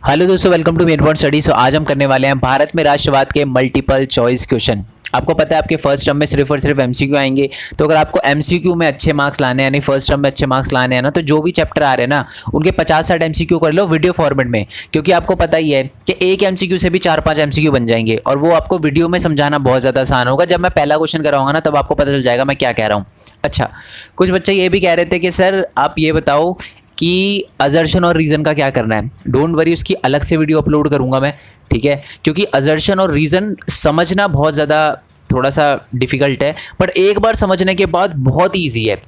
Hello दोस्तों, welcome to Main Point Study. आज हम करने वाले हैं भारत में राष्ट्रवाद के मल्टीपल चॉइस क्वेश्चन। आपको पता है आपके फर्स्ट टर्म में सिर्फ और सिर्फ एमसीक्यू आएंगे। तो अगर आपको एमसीक्यू में अच्छे मार्क्स लाने हैं, यानी फर्स्ट टर्म में अच्छे मार्क्स लाने हैं ना, तो जो भी चैप्टर आ रहे हैं ना उनके 50-60 एमसीक्यू कर लो वीडियो फॉर्मेट में। क्योंकि आपको पता ही है कि एक एमसीक्यू से भी 4-5 एमसीक्यू बन जाएंगे और वो आपको वीडियो में समझाना बहुत ज़्यादा आसान होगा। जब मैं पहला क्वेश्चन कराऊंगा ना तब आपको पता चल जाएगा मैं क्या कह रहा हूँ। अच्छा, कुछ बच्चे ये भी कह रहे थे कि सर आप ये बताओ कि अजर्शन और रीज़न का क्या करना है। डोंट वरी, उसकी अलग से वीडियो अपलोड करूंगा मैं, ठीक है। क्योंकि अजर्शन और रीज़न समझना बहुत ज़्यादा थोड़ा सा डिफ़िकल्ट है, बट एक बार समझने के बाद बहुत ईजी है।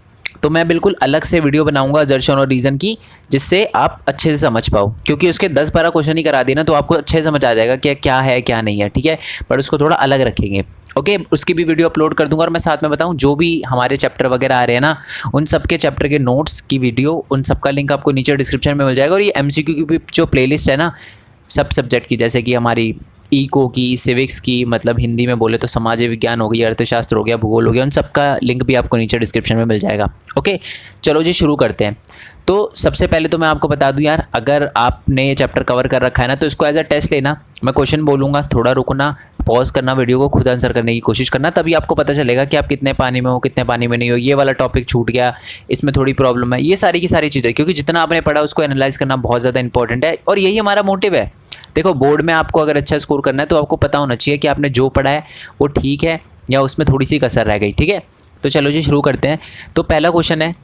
तो मैं बिल्कुल अलग से वीडियो बनाऊंगा अजर्शन और रीज़न की, जिससे आप अच्छे से समझ पाओ। क्योंकि उसके 10-12 क्वेश्चन ही करा दिए ना तो आपको अच्छे से समझ आ जाएगा कि क्या है क्या नहीं है, ठीक है। पर उसको थोड़ा अलग रखेंगे, ओके। उसकी भी वीडियो अपलोड कर दूंगा। और मैं साथ में बताऊं, जो भी हमारे चैप्टर वगैरह आ रहे हैं ना, उन सब के चैप्टर के नोट्स की वीडियो, उन सब का लिंक आपको नीचे डिस्क्रिप्शन में मिल जाएगा। और ये एमसीक्यू की भी जो प्लेलिस्ट है ना सब सब्जेक्ट की, जैसे कि हमारी इको की, सिविक्स की, मतलब हिंदी में बोले तो समाज विज्ञान हो गई, अर्थशास्त्र हो गया, भूगोल हो गया, उन सब का लिंक भी आपको नीचे डिस्क्रिप्शन में मिल जाएगा, ओके। चलो जी शुरू करते हैं। तो सबसे पहले तो मैं आपको बता दूं यार, अगर आपने ये चैप्टर कवर कर रखा है ना तो इसको एज अ टेस्ट लेना। मैं क्वेश्चन बोलूँगा, थोड़ा रुकना, पॉज करना, वीडियो को खुद आंसर करने की कोशिश करना, तभी आपको पता चलेगा कि आप कितने पानी में हो, कितने पानी में नहीं हो। ये वाला टॉपिक छूट गया, इसमें थोड़ी प्रॉब्लम है, ये सारी की सारी चीज़ें। क्योंकि जितना आपने पढ़ा उसको एनालाइज करना बहुत ज़्यादा इंपॉर्टेंट है और यही हमारा मोटिव है। देखो, बोर्ड में आपको अगर अच्छा स्कोर करना है तो आपको पता होना चाहिए कि आपने जो पढ़ा है वो ठीक है या उसमें थोड़ी सी कसर रह गई, ठीक है। तो चलो जी शुरू करते हैं। तो पहला क्वेश्चन है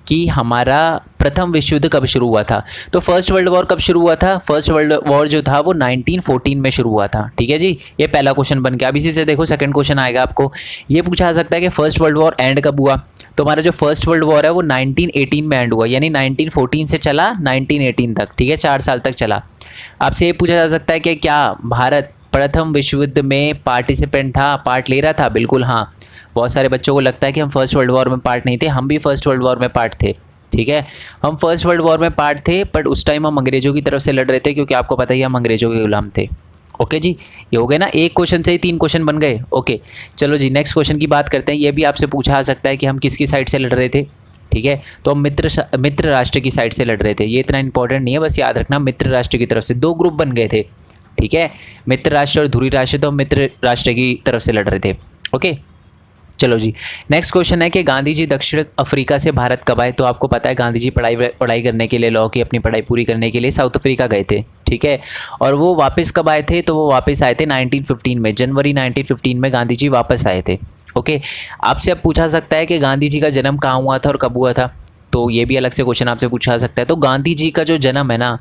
कि हमारा प्रथम विश्व युद्ध कब शुरू हुआ था। तो फर्स्ट वर्ल्ड वॉर कब शुरू हुआ था? फर्स्ट वर्ल्ड वॉर जो था वो 1914 में शुरू हुआ था, ठीक है जी। ये पहला क्वेश्चन बन गया। अब इसी से देखो सेकंड क्वेश्चन आएगा, आपको ये पूछा जा सकता है कि फर्स्ट वर्ल्ड वॉर एंड कब हुआ। तो हमारा जो फर्स्ट वर्ल्ड वॉर है वो 1918 में एंड हुआ, यानी 1914 से चला 1918 तक, ठीक है, 4 साल तक चला। आपसे ये पूछा जा सकता है कि क्या भारत प्रथम विश्व युद्ध में पार्टिसिपेंट था, पार्ट ले रहा था? बिल्कुल हाँ। बहुत सारे बच्चों को लगता है कि हम फर्स्ट वर्ल्ड वॉर में पार्ट नहीं थे, हम भी फर्स्ट वर्ल्ड वॉर में पार्ट थे, ठीक है। हम फर्स्ट वर्ल्ड वॉर में पार्ट थे, बट उस टाइम हम अंग्रेज़ों की तरफ से लड़ रहे थे, क्योंकि आपको पता ही है हम अंग्रेज़ों के गुलाम थे, ओके जी। ये हो गए ना, एक क्वेश्चन से ही 3 क्वेश्चन बन गए, ओके। चलो जी नेक्स्ट क्वेश्चन की बात करते हैं। ये भी आपसे पूछा जा सकता है कि हम किसकी साइड से लड़ रहे थे, ठीक है। तो हम मित्र राष्ट्र की साइड से लड़ रहे थे। ये इतना इंपॉर्टेंट नहीं है, बस याद रखना मित्र राष्ट्र की तरफ से 2 ग्रुप बन गए थे, ठीक है। मित्र राष्ट्र और ध्रुवीय राष्ट्र, तो हम मित्र राष्ट्र की तरफ से लड़ रहे थे, ओके। चलो जी नेक्स्ट क्वेश्चन है कि गांधी जी दक्षिण अफ्रीका से भारत कब आए। तो आपको पता है गांधी जी पढ़ाई करने के लिए, लॉ की अपनी पढ़ाई पूरी करने के लिए साउथ अफ्रीका गए थे, ठीक है। और वो वापस कब आए थे? तो वो वापस आए थे 1915 में, जनवरी 1915 में गांधी जी वापस आए थे, ओके। आपसे अब पूछा सकता है कि गांधी जी का जन्म कहाँ हुआ था और कब हुआ था। तो ये भी अलग से क्वेश्चन आपसे पूछा सकता है। तो गांधी जी का जो जन्म है ना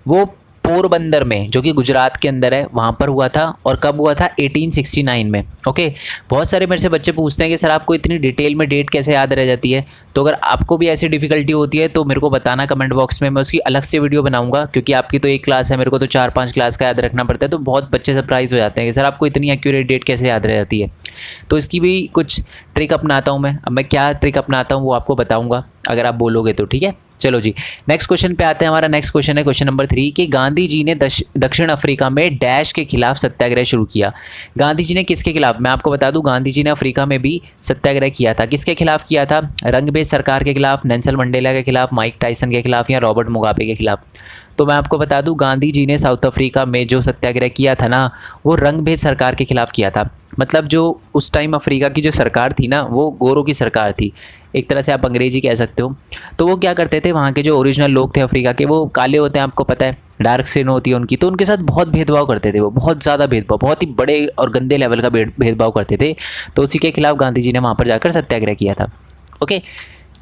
वो पोरबंदर में, जो कि गुजरात के अंदर है, वहाँ पर हुआ था। और कब हुआ था? 1869 में, ओके। बहुत सारे मेरे से बच्चे पूछते हैं कि सर आपको इतनी डिटेल में डेट कैसे याद रह जाती है। तो अगर आपको भी ऐसी डिफ़िकल्टी होती है तो मेरे को बताना कमेंट बॉक्स में, मैं उसकी अलग से वीडियो बनाऊंगा। क्योंकि आपकी तो एक क्लास है, मेरे को तो 4-5 क्लास का याद रखना पड़ता है। तो बहुत बच्चे सरप्राइज़ हो जाते हैं कि सर आपको इतनी एक्यूरेट डेट कैसे याद रह जाती है। तो इसकी भी कुछ ट्रिक अपनाता हूँ मैं। अब मैं क्या ट्रिक अपनाता हूँ वो आपको बताऊँगा अगर आप बोलोगे तो, ठीक है। चलो जी नेक्स्ट क्वेश्चन पे आते हैं। हमारा नेक्स्ट क्वेश्चन है क्वेश्चन नंबर 3 कि गांधी जी ने दक्षिण अफ्रीका में डैश के खिलाफ सत्याग्रह शुरू किया। गांधी जी ने किसके खिलाफ? मैं आपको बता दूं, गांधी जी ने अफ्रीका में भी सत्याग्रह किया था। किसके खिलाफ किया था? रंगभेद सरकार के खिलाफ, नेल्सन मंडेला के खिलाफ, माइक टायसन के खिलाफ या रॉबर्ट मुगाबे के खिलाफ। तो मैं आपको बता दूं, गांधी जी ने साउथ अफ्रीका में जो सत्याग्रह किया था ना वो रंगभेद सरकार के खिलाफ किया था। मतलब जो उस टाइम अफ्रीका की जो सरकार थी ना वो गोरों की सरकार थी, एक तरह से आप अंग्रेजी कह सकते हो। तो वो क्या करते थे, वहाँ के जो ओरिजिनल लोग थे अफ्रीका के, वो काले होते हैं, आपको पता है, डार्क स्किन होती है उनकी, तो उनके साथ बहुत भेदभाव करते थे। वो बहुत ज़्यादा भेदभाव, बहुत ही बड़े और गंदे लेवल का भेदभाव करते थे। तो उसी के खिलाफ गांधी जी ने वहाँ पर जाकर सत्याग्रह किया था, ओके।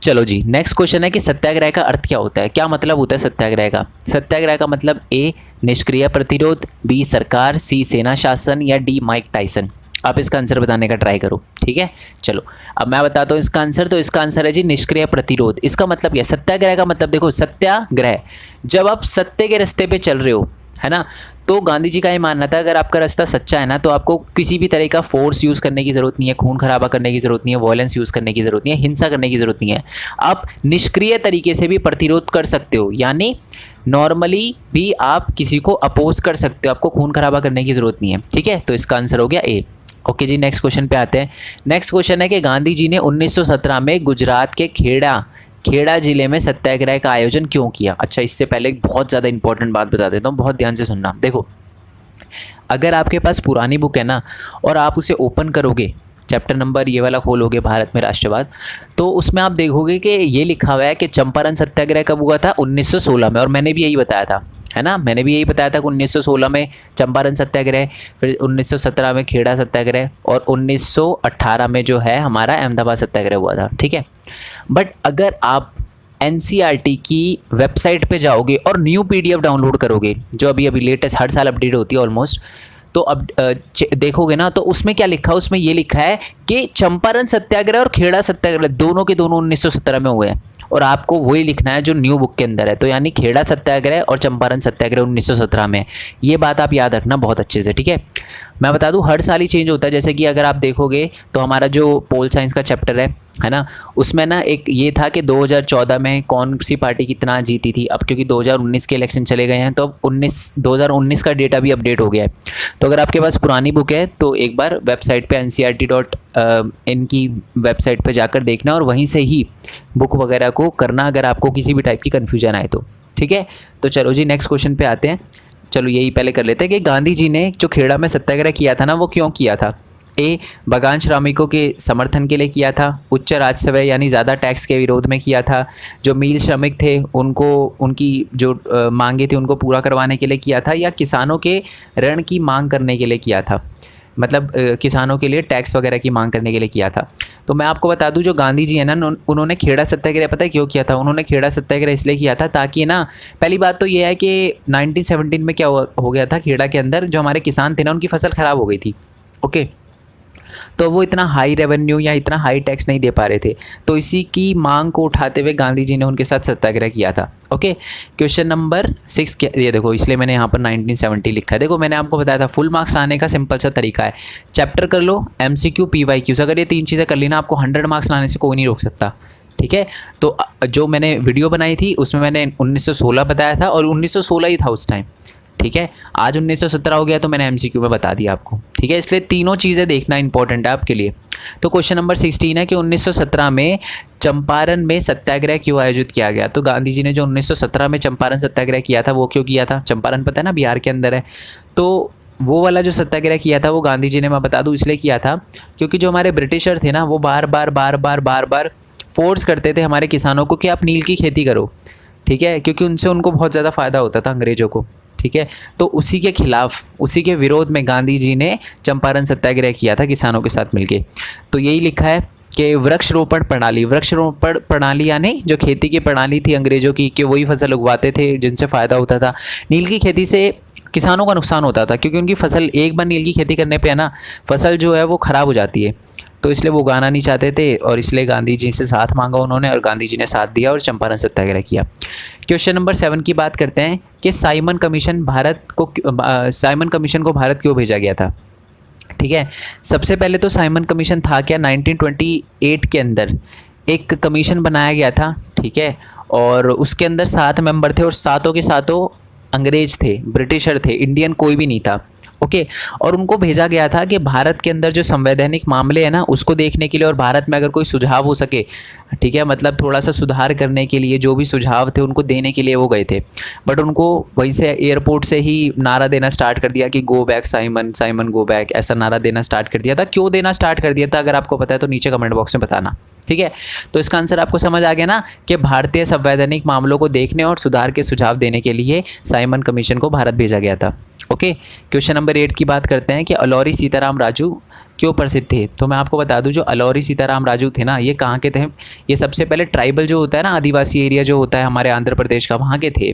चलो जी नेक्स्ट क्वेश्चन है कि सत्याग्रह का अर्थ क्या होता है, क्या मतलब होता है सत्याग्रह का। सत्याग्रह का मतलब ए निष्क्रिय प्रतिरोध, बी सरकार, सी सेना शासन या डी माइक टायसन। आप इसका आंसर बताने का ट्राई करो, ठीक है। चलो अब मैं बताता हूँ इसका आंसर। तो इसका आंसर है जी निष्क्रिय प्रतिरोध। इसका मतलब क्या? सत्याग्रह का मतलब देखो, सत्याग्रह जब आप सत्य के रास्ते पे चल रहे हो, है ना। तो गांधी जी का ये मानना था अगर आपका रास्ता सच्चा है ना तो आपको किसी भी तरह का फोर्स यूज़ करने की ज़रूरत नहीं है, खून खराबा करने की ज़रूरत नहीं है, वॉयलेंस यूज़ करने की ज़रूरत नहीं है, हिंसा करने की ज़रूरत नहीं है। आप निष्क्रिय तरीके से भी प्रतिरोध कर सकते हो, यानी नॉर्मली भी आप किसी को अपोज कर सकते हो, आपको खून खराबा करने की ज़रूरत नहीं है, ठीक है। तो इसका आंसर हो गया ए, ओके जी। नेक्स्ट क्वेश्चन पे आते हैं। नेक्स्ट क्वेश्चन है कि गांधी जी ने 1917 में गुजरात के खेड़ा खेड़ा जिले में सत्याग्रह का आयोजन क्यों किया? अच्छा, इससे पहले एक बहुत ज़्यादा इंपॉर्टेंट बात बता देता हूँ, बहुत ध्यान से सुनना। देखो, अगर आपके पास पुरानी बुक है ना और आप उसे ओपन करोगे, चैप्टर नंबर ये वाला खोलोगे भारत में राष्ट्रवाद, तो उसमें आप देखोगे कि ये लिखा हुआ है कि चंपारण सत्याग्रह कब हुआ था? 1916 में। और मैंने भी यही बताया था, है ना, मैंने भी यही बताया था कि 1916 में चंपारण सत्याग्रह, फिर 1917 में खेड़ा सत्याग्रह और 1918 में जो है हमारा अहमदाबाद सत्याग्रह हुआ था। ठीक है, बट अगर आप एनसीईआरटी की वेबसाइट पे जाओगे और न्यू पीडीएफ डाउनलोड करोगे, जो अभी अभी लेटेस्ट हर साल अपडेट होती है ऑलमोस्ट, तो अब देखोगे ना, तो उसमें क्या लिखा है? उसमें ये लिखा है कि चंपारण सत्याग्रह और खेड़ा सत्याग्रह दोनों के दोनों 1917 में हुए हैं, और आपको वही लिखना है जो न्यू बुक के अंदर है। तो यानी खेड़ा सत्याग्रह और चंपारण सत्याग्रह 1917 में है। ये बात आप याद रखना बहुत अच्छे से, ठीक है। मैं बता दूं, हर साल ही चेंज होता है। जैसे कि अगर आप देखोगे तो हमारा जो पोल साइंस का चैप्टर है ना, उसमें ना एक ये था कि 2014 में कौन सी पार्टी कितना जीती थी। अब क्योंकि 2019 के इलेक्शन चले गए हैं, तो अब 2019 का डेटा भी अपडेट हो गया है। तो अगर आपके पास पुरानी बुक है तो एक बार वेबसाइट पे ncrt.in की वेबसाइट पे जाकर देखना और वहीं से ही बुक वगैरह को करना, अगर आपको किसी भी टाइप की कन्फ्यूजन आए तो, ठीक है। तो चलो जी, नेक्स्ट क्वेश्चन पे आते हैं। चलो यही पहले कर लेते हैं कि गांधी जी ने जो खेड़ा में सत्याग्रह किया था ना, वो क्यों किया था? ए, बागान श्रमिकों के समर्थन के लिए किया था। उच्च राजस्व यानी ज़्यादा टैक्स के विरोध में किया था। जो मील श्रमिक थे उनको, उनकी जो मांगे थी उनको पूरा करवाने के लिए किया था, या किसानों के ऋण की मांग करने के लिए किया था, मतलब किसानों के लिए टैक्स वगैरह की मांग करने के लिए किया था। तो मैं आपको बता दूं, जो गांधी जी है ना, उन्होंने खेड़ा सत्याग्रह पता है क्यों किया था? उन्होंने खेड़ा सत्याग्रह इसलिए किया था ताकि ना, पहली बात तो ये है कि 1917 में क्या हो गया था, खेड़ा के अंदर जो हमारे किसान थे ना, उनकी फसल ख़राब हो गई थी। ओके, तो वो इतना हाई रेवेन्यू या इतना हाई टैक्स नहीं दे पा रहे थे, तो इसी की मांग को उठाते हुए गांधी जी ने उनके साथ सत्याग्रह किया था। ओके, क्वेश्चन नंबर 6, ये देखो, इसलिए मैंने यहाँ पर 1970 लिखा है। देखो, मैंने आपको बताया था फुल मार्क्स लाने का सिंपल सा तरीका है, चैप्टर कर लो, MCQ PYQ, अगर ये 3 चीज़ें कर ली ना, आपको 100 मार्क्स लाने से कोई नहीं रोक सकता, ठीक है। तो जो मैंने वीडियो बनाई थी उसमें मैंने 1916 बताया था और 1916 ही था उस टाइम, ठीक है। आज 1917 हो गया तो मैंने MCQ में बता दिया आपको, ठीक है। इसलिए तीनों चीज़ें देखना इंपॉर्टेंट है आपके लिए। तो क्वेश्चन नंबर 16 है कि 1917 में चंपारण में सत्याग्रह क्यों आयोजित किया गया? तो गांधी जी ने जो 1917 में चंपारण सत्याग्रह किया था वो क्यों किया था? चंपारण पता है ना, बिहार के अंदर है। तो वो वाला जो सत्याग्रह किया था वो गांधी जी ने, मैं बता दूं, इसलिए किया था क्योंकि जो हमारे ब्रिटिशर थे ना, वो बार बार फोर्स करते थे हमारे किसानों को कि आप नील की खेती करो, ठीक है, क्योंकि उनसे उनको बहुत ज़्यादा फ़ायदा होता था अंग्रेज़ों को, ठीक है। तो उसी के खिलाफ, उसी के विरोध में गांधी जी ने चंपारण सत्याग्रह किया था किसानों के साथ मिलके। तो यही लिखा है कि वृक्षारोपण प्रणाली यानी जो खेती की प्रणाली थी अंग्रेज़ों की, कि वही फसल उगवाते थे जिनसे फ़ायदा होता था। नील की खेती से किसानों का नुकसान होता था क्योंकि उनकी फसल, एक बार नील की खेती करने पे है ना, फसल जो है वो ख़राब हो जाती है, तो इसलिए वो उगाना नहीं चाहते थे और इसलिए गांधी जी से साथ मांगा उन्होंने और गांधी जी ने साथ दिया और चंपारण सत्याग्रह किया। क्वेश्चन नंबर 7 की बात करते हैं कि साइमन कमीशन को भारत क्यों भेजा गया था? ठीक है, सबसे पहले तो साइमन कमीशन था क्या, 1928 के अंदर एक कमीशन बनाया गया था, ठीक है, और उसके अंदर 7 मेंबर थे और सातों के सातों अंग्रेज थे, ब्रिटिशर थे, इंडियन कोई भी नहीं था। ओके, और उनको भेजा गया था कि भारत के अंदर जो संवैधानिक मामले हैं ना उसको देखने के लिए, और भारत में अगर कोई सुझाव हो सके, ठीक है, मतलब थोड़ा सा सुधार करने के लिए जो भी सुझाव थे उनको देने के लिए वो गए थे। बट उनको वहीं से एयरपोर्ट से ही नारा देना स्टार्ट कर दिया कि go back Simon, Simon go back, ऐसा नारा देना स्टार्ट कर दिया था। क्यों देना स्टार्ट कर दिया था, अगर आपको पता है तो नीचे कमेंट बॉक्स में बताना, ठीक है। तो इसका आंसर आपको समझ आ गया ना कि भारतीय संवैधानिक मामलों को देखने और सुधार के सुझाव देने के लिए साइमन कमीशन को भारत भेजा गया था। ओके, क्वेश्चन नंबर 8 की बात करते हैं कि अलौरी सीताराम राजू क्यों प्रसिद्ध थे? तो मैं आपको बता दूं, जो अलौरी सीताराम राजू थे ना, ये कहाँ के थे? ये सबसे पहले ट्राइबल जो होता है ना, आदिवासी एरिया जो होता है हमारे आंध्र प्रदेश का, वहाँ के थे।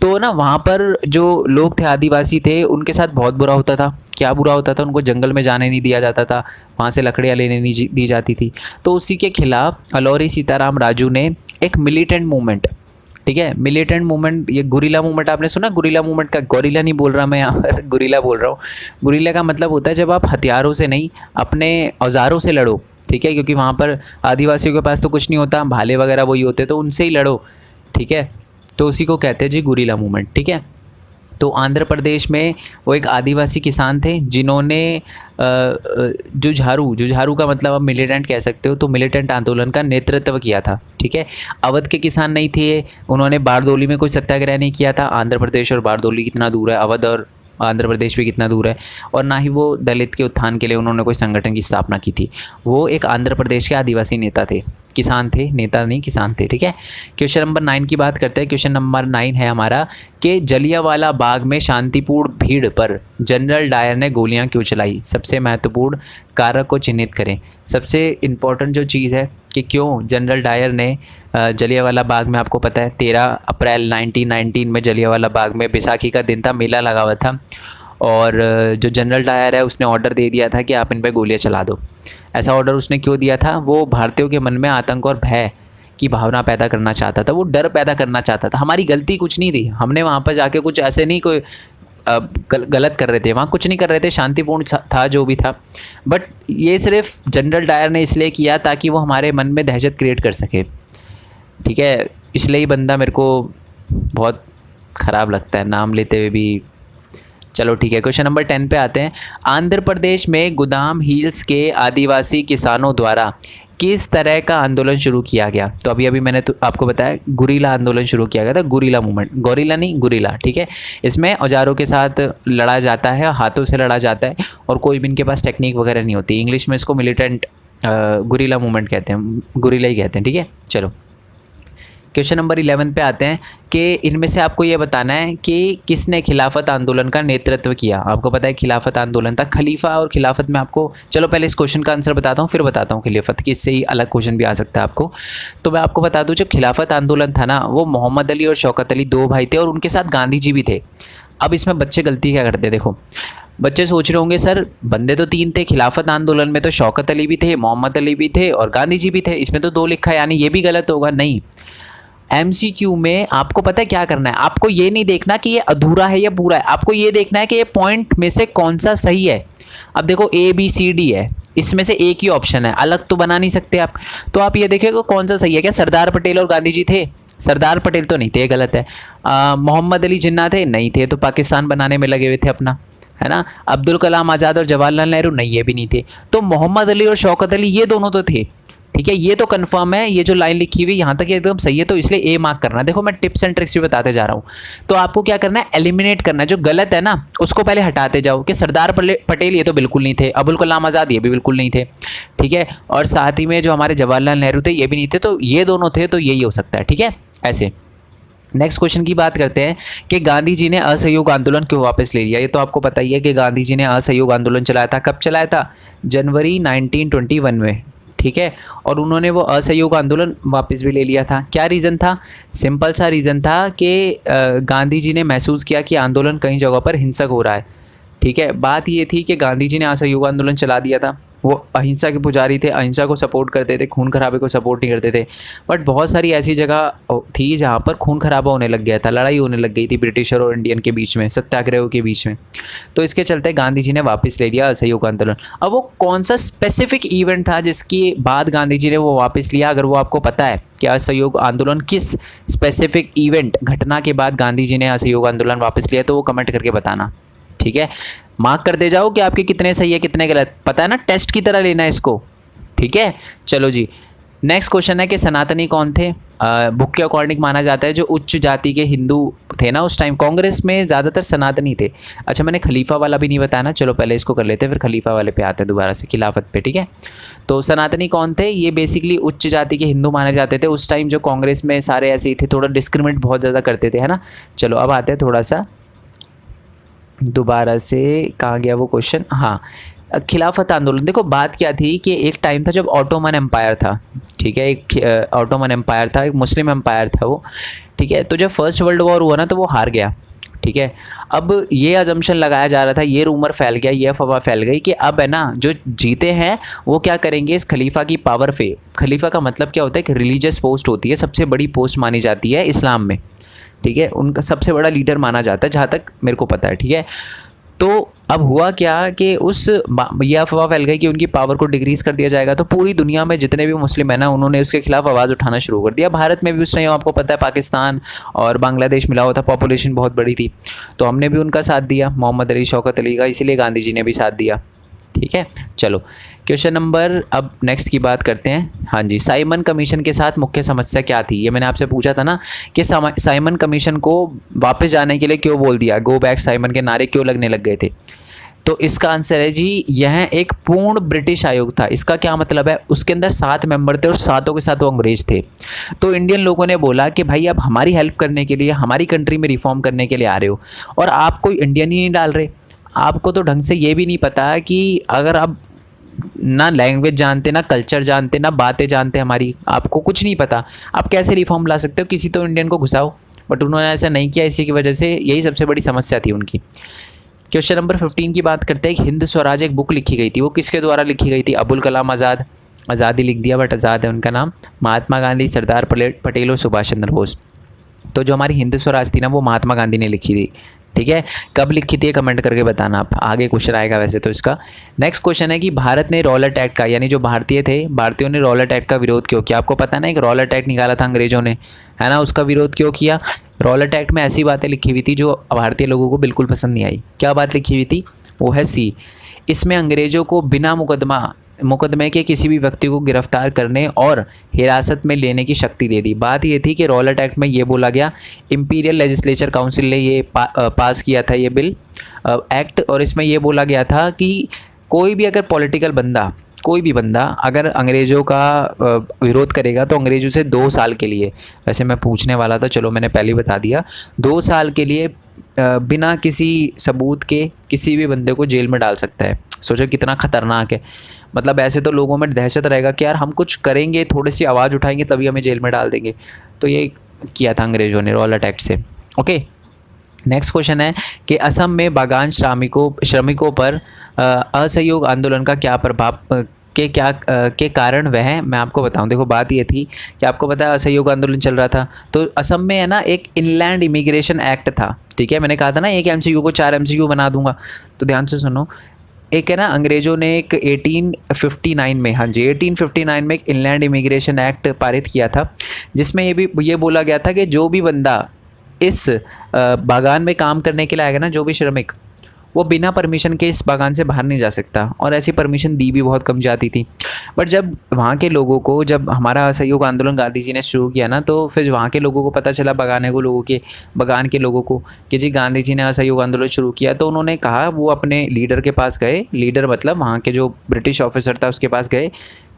तो ना वहाँ पर जो लोग थे, आदिवासी थे, उनके साथ बहुत बुरा होता था। क्या बुरा होता था? उनको जंगल में जाने नहीं दिया जाता था, वहाँ से लकड़ियाँ लेने नहीं दी जाती थी। तो उसी के खिलाफ अलौरी सीताराम राजू ने एक मिलिटेंट मूवमेंट, ठीक है, मिलिटेंट मूवमेंट, ये गुरिल्ला मूवमेंट आपने सुना? गुरिल्ला मूवमेंट का, गोरिल्ला नहीं बोल रहा मैं यहाँ पर, गुरिल्ला बोल रहा हूँ। गुरिल्ला का मतलब होता है जब आप हथियारों से नहीं, अपने औजारों से लड़ो, ठीक है, क्योंकि वहाँ पर आदिवासियों के पास तो कुछ नहीं होता, भाले वगैरह वही होते, तो उनसे ही लड़ो, ठीक है। तो उसी को कहते हैं जी गुरिल्ला मूवमेंट, ठीक है। तो आंध्र प्रदेश में वो एक आदिवासी किसान थे जिन्होंने जुझारू का मतलब आप मिलिटेंट कह सकते हो, तो मिलिटेंट आंदोलन का नेतृत्व किया था। ठीक है, अवध के किसान नहीं थे, उन्होंने बारदोली में कोई सत्याग्रह नहीं किया था। आंध्र प्रदेश और बारदोली कितना दूर है, अवध और आंध्र प्रदेश भी कितना दूर है। और ना ही वो दलित के उत्थान के लिए उन्होंने कोई संगठन की स्थापना की थी। वो एक आंध्र प्रदेश के आदिवासी नेता थे, किसान थे, नेता नहीं किसान थे। ठीक है, क्वेश्चन नंबर 9 की बात करते हैं। क्वेश्चन नंबर 9 है हमारा कि जलियांवाला बाग में शांतिपूर्ण भीड़ पर जनरल डायर ने गोलियां क्यों चलाई। सबसे महत्वपूर्ण कारक को चिन्हित करें। सबसे इम्पॉर्टेंट जो चीज़ है कि क्यों जनरल डायर ने जलियांवाला बाग में, आपको पता है 13 अप्रैल 1919 में जलियांवाला बाग में बैसाखी का दिन था, मेला लगा हुआ था, और जो जनरल डायर है उसने ऑर्डर दे दिया था कि आप इन पर गोलियां चला दो। ऐसा ऑर्डर उसने क्यों दिया था? वो भारतीयों के मन में आतंक और भय की भावना पैदा करना चाहता था, वो डर पैदा करना चाहता था। हमारी गलती कुछ नहीं थी, हमने वहाँ पर जाके कुछ ऐसे नहीं कोई गलत कर रहे थे, वहाँ कुछ नहीं कर रहे थे, शांतिपूर्ण था जो भी था। बट ये सिर्फ जनरल डायर ने इसलिए किया ताकि वो हमारे मन में दहशत क्रिएट कर सके। ठीक है, इसलिए ही बंदा मेरे को बहुत ख़राब लगता है नाम लेते हुए भी। चलो ठीक है, क्वेश्चन नंबर 10 पे आते हैं। आंध्र प्रदेश में गोदाम हिल्स के आदिवासी किसानों द्वारा किस तरह का आंदोलन शुरू किया गया? तो अभी मैंने तो आपको बताया गुरिल्ला आंदोलन शुरू किया गया था, गुरिल्ला मूवमेंट, गोरिल्ला नहीं गुरिल्ला। ठीक है, इसमें औजारों के साथ लड़ा जाता है, हाथों से लड़ा जाता है, और कोई भी इनके पास टेक्निक वगैरह नहीं होती। इंग्लिश में इसको मिलिटेंट गुरिल्ला मूवमेंट कहते हैं, गुरिल्ला ही कहते हैं। ठीक है, चलो क्वेश्चन नंबर 11 पे आते हैं कि इनमें से आपको ये बताना है कि किसने खिलाफत आंदोलन का नेतृत्व किया। आपको पता है खिलाफत आंदोलन था, खलीफा और खिलाफत में आपको, चलो पहले इस क्वेश्चन का आंसर बताता हूँ फिर बताता हूँ खिलाफत की, इससे ही अलग क्वेश्चन भी आ सकता है आपको। तो मैं आपको बता दूँ, जो खिलाफत आंदोलन था ना, वो मोहम्मद अली और शौकत अली दो भाई थे, और उनके साथ गांधी जी भी थे। अब इसमें बच्चे गलती क्या करते, देखो बच्चे सोच रहे होंगे सर बंदे तो 3 थे, खिलाफत आंदोलन में तो शौकत अली भी थे, मोहम्मद अली भी थे और गांधी जी भी थे, इसमें तो 2 लिखा है, यानी ये भी गलत होगा। नहीं, MCQ में आपको पता है क्या करना है, आपको ये नहीं देखना कि ये अधूरा है या पूरा है, आपको ये देखना है कि ये पॉइंट में से कौन सा सही है। अब देखो ABCD है, इसमें से एक ही ऑप्शन है, अलग तो बना नहीं सकते आप, तो आप ये देखिएगा कौन सा सही है। क्या सरदार पटेल और गांधी जी थे? सरदार पटेल तो नहीं थे, गलत है। मोहम्मद अली जिन्ना थे? नहीं थे, तो पाकिस्तान बनाने में लगे हुए थे अपना, है ना। अब्दुल कलाम आज़ाद और जवाहरलाल नेहरू? नहीं, ये भी नहीं थे। तो मोहम्मद अली और शौकत अली ये दोनों तो थे। ठीक है, ये तो कंफर्म है, ये जो लाइन लिखी हुई यहाँ तक एकदम सही है, तो इसलिए A मार्क करना है। देखो मैं टिप्स एंड ट्रिक्स भी बताते जा रहा हूँ, तो आपको क्या करना है, एलिमिनेट करना है, जो गलत है ना उसको पहले हटाते जाओ। कि सरदार पटेल ये तो बिल्कुल नहीं थे, अबुल कलाम आज़ाद ये भी बिल्कुल नहीं थे, ठीक है, और साथ ही में जो हमारे जवाहरलाल नेहरू थे ये भी नहीं थे, तो ये दोनों थे, तो यही हो सकता है। ठीक है, ऐसे नेक्स्ट क्वेश्चन की बात करते हैं कि गांधी जी ने असहयोग आंदोलन क्यों वापस ले लिया। ये तो आपको पता ही है कि गांधी जी ने असहयोग आंदोलन चलाया था। कब चलाया था? जनवरी 1921 में। ठीक है, और उन्होंने वो असहयोग आंदोलन वापस भी ले लिया था। क्या रीज़न था? सिंपल सा रीज़न था कि गांधी जी ने महसूस किया कि आंदोलन कई जगहों पर हिंसक हो रहा है। ठीक है, बात ये थी कि गांधी जी ने असहयोग आंदोलन चला दिया था, वो अहिंसा के पुजारी थे, अहिंसा को सपोर्ट करते थे, खून खराबे को सपोर्ट नहीं करते थे। बट बहुत सारी ऐसी जगह थी जहाँ पर खून खराबा होने लग गया था, लड़ाई होने लग गई थी ब्रिटिशर और इंडियन के बीच में, सत्याग्रहों के बीच में। तो इसके चलते गांधी जी ने वापस ले लिया असहयोग आंदोलन। अब वो कौन सा स्पेसिफिक इवेंट था जिसके बाद गांधी जी ने वो वापस लिया? अगर वो आपको पता है कि असहयोग आंदोलन किस स्पेसिफिक इवेंट, घटना के बाद गांधी जी ने असहयोग आंदोलन वापस लिया, तो वो कमेंट करके बताना। ठीक है, मार्क करते जाओ कि आपके कितने सही है कितने गलत, पता है ना, टेस्ट की तरह लेना है इसको। ठीक है, चलो जी, नेक्स्ट क्वेश्चन है कि सनातनी कौन थे? बुक के अकॉर्डिंग माना जाता है जो उच्च जाति के हिंदू थे ना उस टाइम, कांग्रेस में ज़्यादातर सनातनी थे। अच्छा, मैंने खलीफा वाला भी नहीं बताया ना, चलो पहले इसको कर लेते हैं, फिर खलीफा वाले पे आते हैं दोबारा से, खिलाफत पे। ठीक है, तो सनातनी कौन थे? ये बेसिकली उच्च जाति के हिंदू माने जाते थे उस टाइम, जो कांग्रेस में सारे ऐसे ही थे, थोड़ा डिस्क्रिमिनेट बहुत ज़्यादा करते थे, है ना। चलो अब आते हैं थोड़ा सा दोबारा से, कहाँ गया वो क्वेश्चन? हाँ, खिलाफत आंदोलन। देखो बात क्या थी कि एक टाइम था जब ऑटोमन एम्पायर था। ठीक है, एक ऑटोमन एम्पायर था, एक मुस्लिम एम्पायर था वो। ठीक है, तो जब फर्स्ट वर्ल्ड वॉर हुआ ना तो वो हार गया। ठीक है, अब ये अजम्पशन लगाया जा रहा था, ये रूमर फैल गया, ये अफवाह फैल गई कि अब है ना जो जीते हैं वो क्या करेंगे, इस खलीफा की पावर पे, खलीफा का मतलब क्या होता है कि रिलीजियस पोस्ट होती है, सबसे बड़ी पोस्ट मानी जाती है इस्लाम में। ठीक है, उनका सबसे बड़ा लीडर माना जाता है जहाँ तक मेरे को पता है। ठीक है, तो अब हुआ क्या कि ये अफवाह फैल गई कि उनकी पावर को डिक्रीज कर दिया जाएगा, तो पूरी दुनिया में जितने भी मुस्लिम है ना, उन्होंने उसके खिलाफ आवाज़ उठाना शुरू कर दिया। भारत में भी उस टाइम आपको पता है पाकिस्तान और बांग्लादेश मिला हुआ था, पॉपुलेशन बहुत बड़ी थी, तो हमने भी उनका साथ दिया, मोहम्मद अली, शौकत अली का, इसीलिए गांधी जी ने भी साथ दिया। ठीक है, चलो क्वेश्चन नंबर अब नेक्स्ट की बात करते हैं। हाँ जी, साइमन कमीशन के साथ मुख्य समस्या क्या थी? ये मैंने आपसे पूछा था ना कि साइमन कमीशन को वापस जाने के लिए क्यों बोल दिया, गो बैक साइमन के नारे क्यों लगने लग गए थे? तो इसका आंसर है जी, यह एक पूर्ण ब्रिटिश आयोग था। इसका क्या मतलब है, उसके अंदर 7 मेंबर थे और सातों के साथ वो अंग्रेज थे। तो इंडियन लोगों ने बोला कि भाई आप हमारी हेल्प करने के लिए, हमारी कंट्री में रिफॉर्म करने के लिए आ रहे हो और आप कोई इंडियन ही नहीं डाल रहे, आपको तो ढंग से ये भी नहीं पता कि अगर आप ना लैंग्वेज जानते, ना कल्चर जानते, ना बातें जानते हमारी, आपको कुछ नहीं पता, आप कैसे रिफॉर्म ला सकते हो? किसी तो इंडियन को घुसाओ। बट उन्होंने ऐसा नहीं किया, इसी की वजह से यही सबसे बड़ी समस्या थी उनकी। क्वेश्चन नंबर 15 की बात करते हैं। हिंद स्वराज एक बुक लिखी गई थी, वो किसके द्वारा लिखी गई थी? अबुल कलाम आज़ाद, आज़ाद ही लिख दिया बट आज़ाद है उनका नाम, महात्मा गांधी, सरदार पटेल और सुभाष चंद्र बोस। तो जो हमारी हिंद स्वराज थी ना, वो महात्मा गांधी ने लिखी थी। ठीक है, कब लिखी थी कमेंट करके बताना आप, आगे क्वेश्चन आएगा वैसे तो इसका। नेक्स्ट क्वेश्चन है कि भारत ने रॉलेट एक्ट का, यानी जो भारतीय थे, भारतीयों ने रॉलेट एक्ट का विरोध क्यों किया? आपको पता है ना, एक रॉलेट एक्ट निकाला था अंग्रेजों ने, है ना, उसका विरोध क्यों किया? रॉलेट एक्ट में ऐसी बातें लिखी हुई थी जो भारतीय लोगों को बिल्कुल पसंद नहीं आई। क्या बात लिखी हुई थी? वो है सी, इसमें अंग्रेज़ों को बिना मुकदमे के किसी भी व्यक्ति को गिरफ्तार करने और हिरासत में लेने की शक्ति दे दी। बात ये थी कि रॉलेट एक्ट में ये बोला गया, इंपीरियल लेजिस्लेचर काउंसिल ने ये पास किया था ये बिल एक्ट, और इसमें ये बोला गया था कि कोई भी अगर पॉलिटिकल बंदा, कोई भी बंदा अगर अंग्रेज़ों का विरोध करेगा तो अंग्रेज़ों से 2 साल के लिए, वैसे मैं पूछने वाला था, चलो मैंने पहले ही बता दिया, 2 साल के लिए बिना किसी सबूत के किसी भी बंदे को जेल में डाल सकता है। सोचो कितना ख़तरनाक है। मतलब ऐसे तो लोगों में दहशत रहेगा कि यार हम कुछ करेंगे, थोड़ी सी आवाज़ उठाएंगे तभी हमें जेल में डाल देंगे। तो ये किया था अंग्रेज़ों ने रॉलेट एक्ट से। ओके, नेक्स्ट क्वेश्चन है कि असम में बागान श्रमिकों पर असहयोग आंदोलन का क्या प्रभाव के कारण वह, मैं आपको बताऊं, देखो बात ये थी कि आपको पता है असहयोग आंदोलन चल रहा था, तो असम में है ना एक इनलैंड इमिग्रेशन एक्ट था। ठीक है, मैंने कहा था ना एक MCQ को 4 MCQ बना दूंगा, तो ध्यान से सुनो। एक है ना, अंग्रेज़ों ने एक 1859 में, हाँ जी 1859 में एक इनलैंड इमिग्रेशन एक्ट पारित किया था, जिसमें ये बोला गया था कि जो भी बंदा इस बागान में काम करने के लिए आएगा ना, जो भी श्रमिक, वो बिना परमिशन के इस बागान से बाहर नहीं जा सकता। और ऐसी परमिशन दी भी बहुत कम जाती थी। बट जब वहाँ के लोगों को, जब हमारा असहयोग आंदोलन गांधी जी ने शुरू किया ना, तो फिर वहाँ के लोगों को पता चला, बागान के लोगों को कि जी गांधी जी ने असहयोग आंदोलन शुरू किया, तो उन्होंने कहा, वो अपने लीडर के पास गए, लीडर मतलब वहाँ के जो ब्रिटिश ऑफिसर था उसके पास गए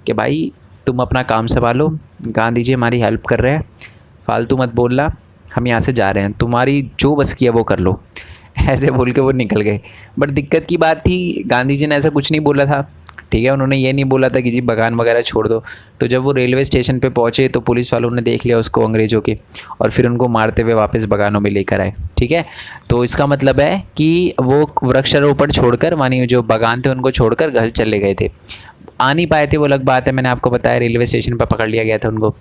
कि भाई तुम अपना काम संभालो, गांधी जी हमारी हेल्प कर रहे हैं, फालतू मत बोलना, हम यहाँ से जा रहे हैं, तुम्हारी जो बस किया वो कर लो। ऐसे बोल के वो निकल गए। बट दिक्कत की बात थी, गांधी जी ने ऐसा कुछ नहीं बोला था। ठीक है, उन्होंने ये नहीं बोला था कि जी बागान वगैरह छोड़ दो। तो जब वो रेलवे स्टेशन पे पहुँचे तो पुलिस वालों ने देख लिया उसको, अंग्रेज़ों के, और फिर उनको मारते हुए वापस बागानों में लेकर आए। ठीक है, तो इसका मतलब है कि वो वृक्षारोपण छोड़कर, मानिए जो बागान थे उनको छोड़कर घर चले गए थे, आ नहीं पाए थे, वो अलग बात है, मैंने आपको बताया रेलवे स्टेशन पर पकड़ लिया गया था उनको।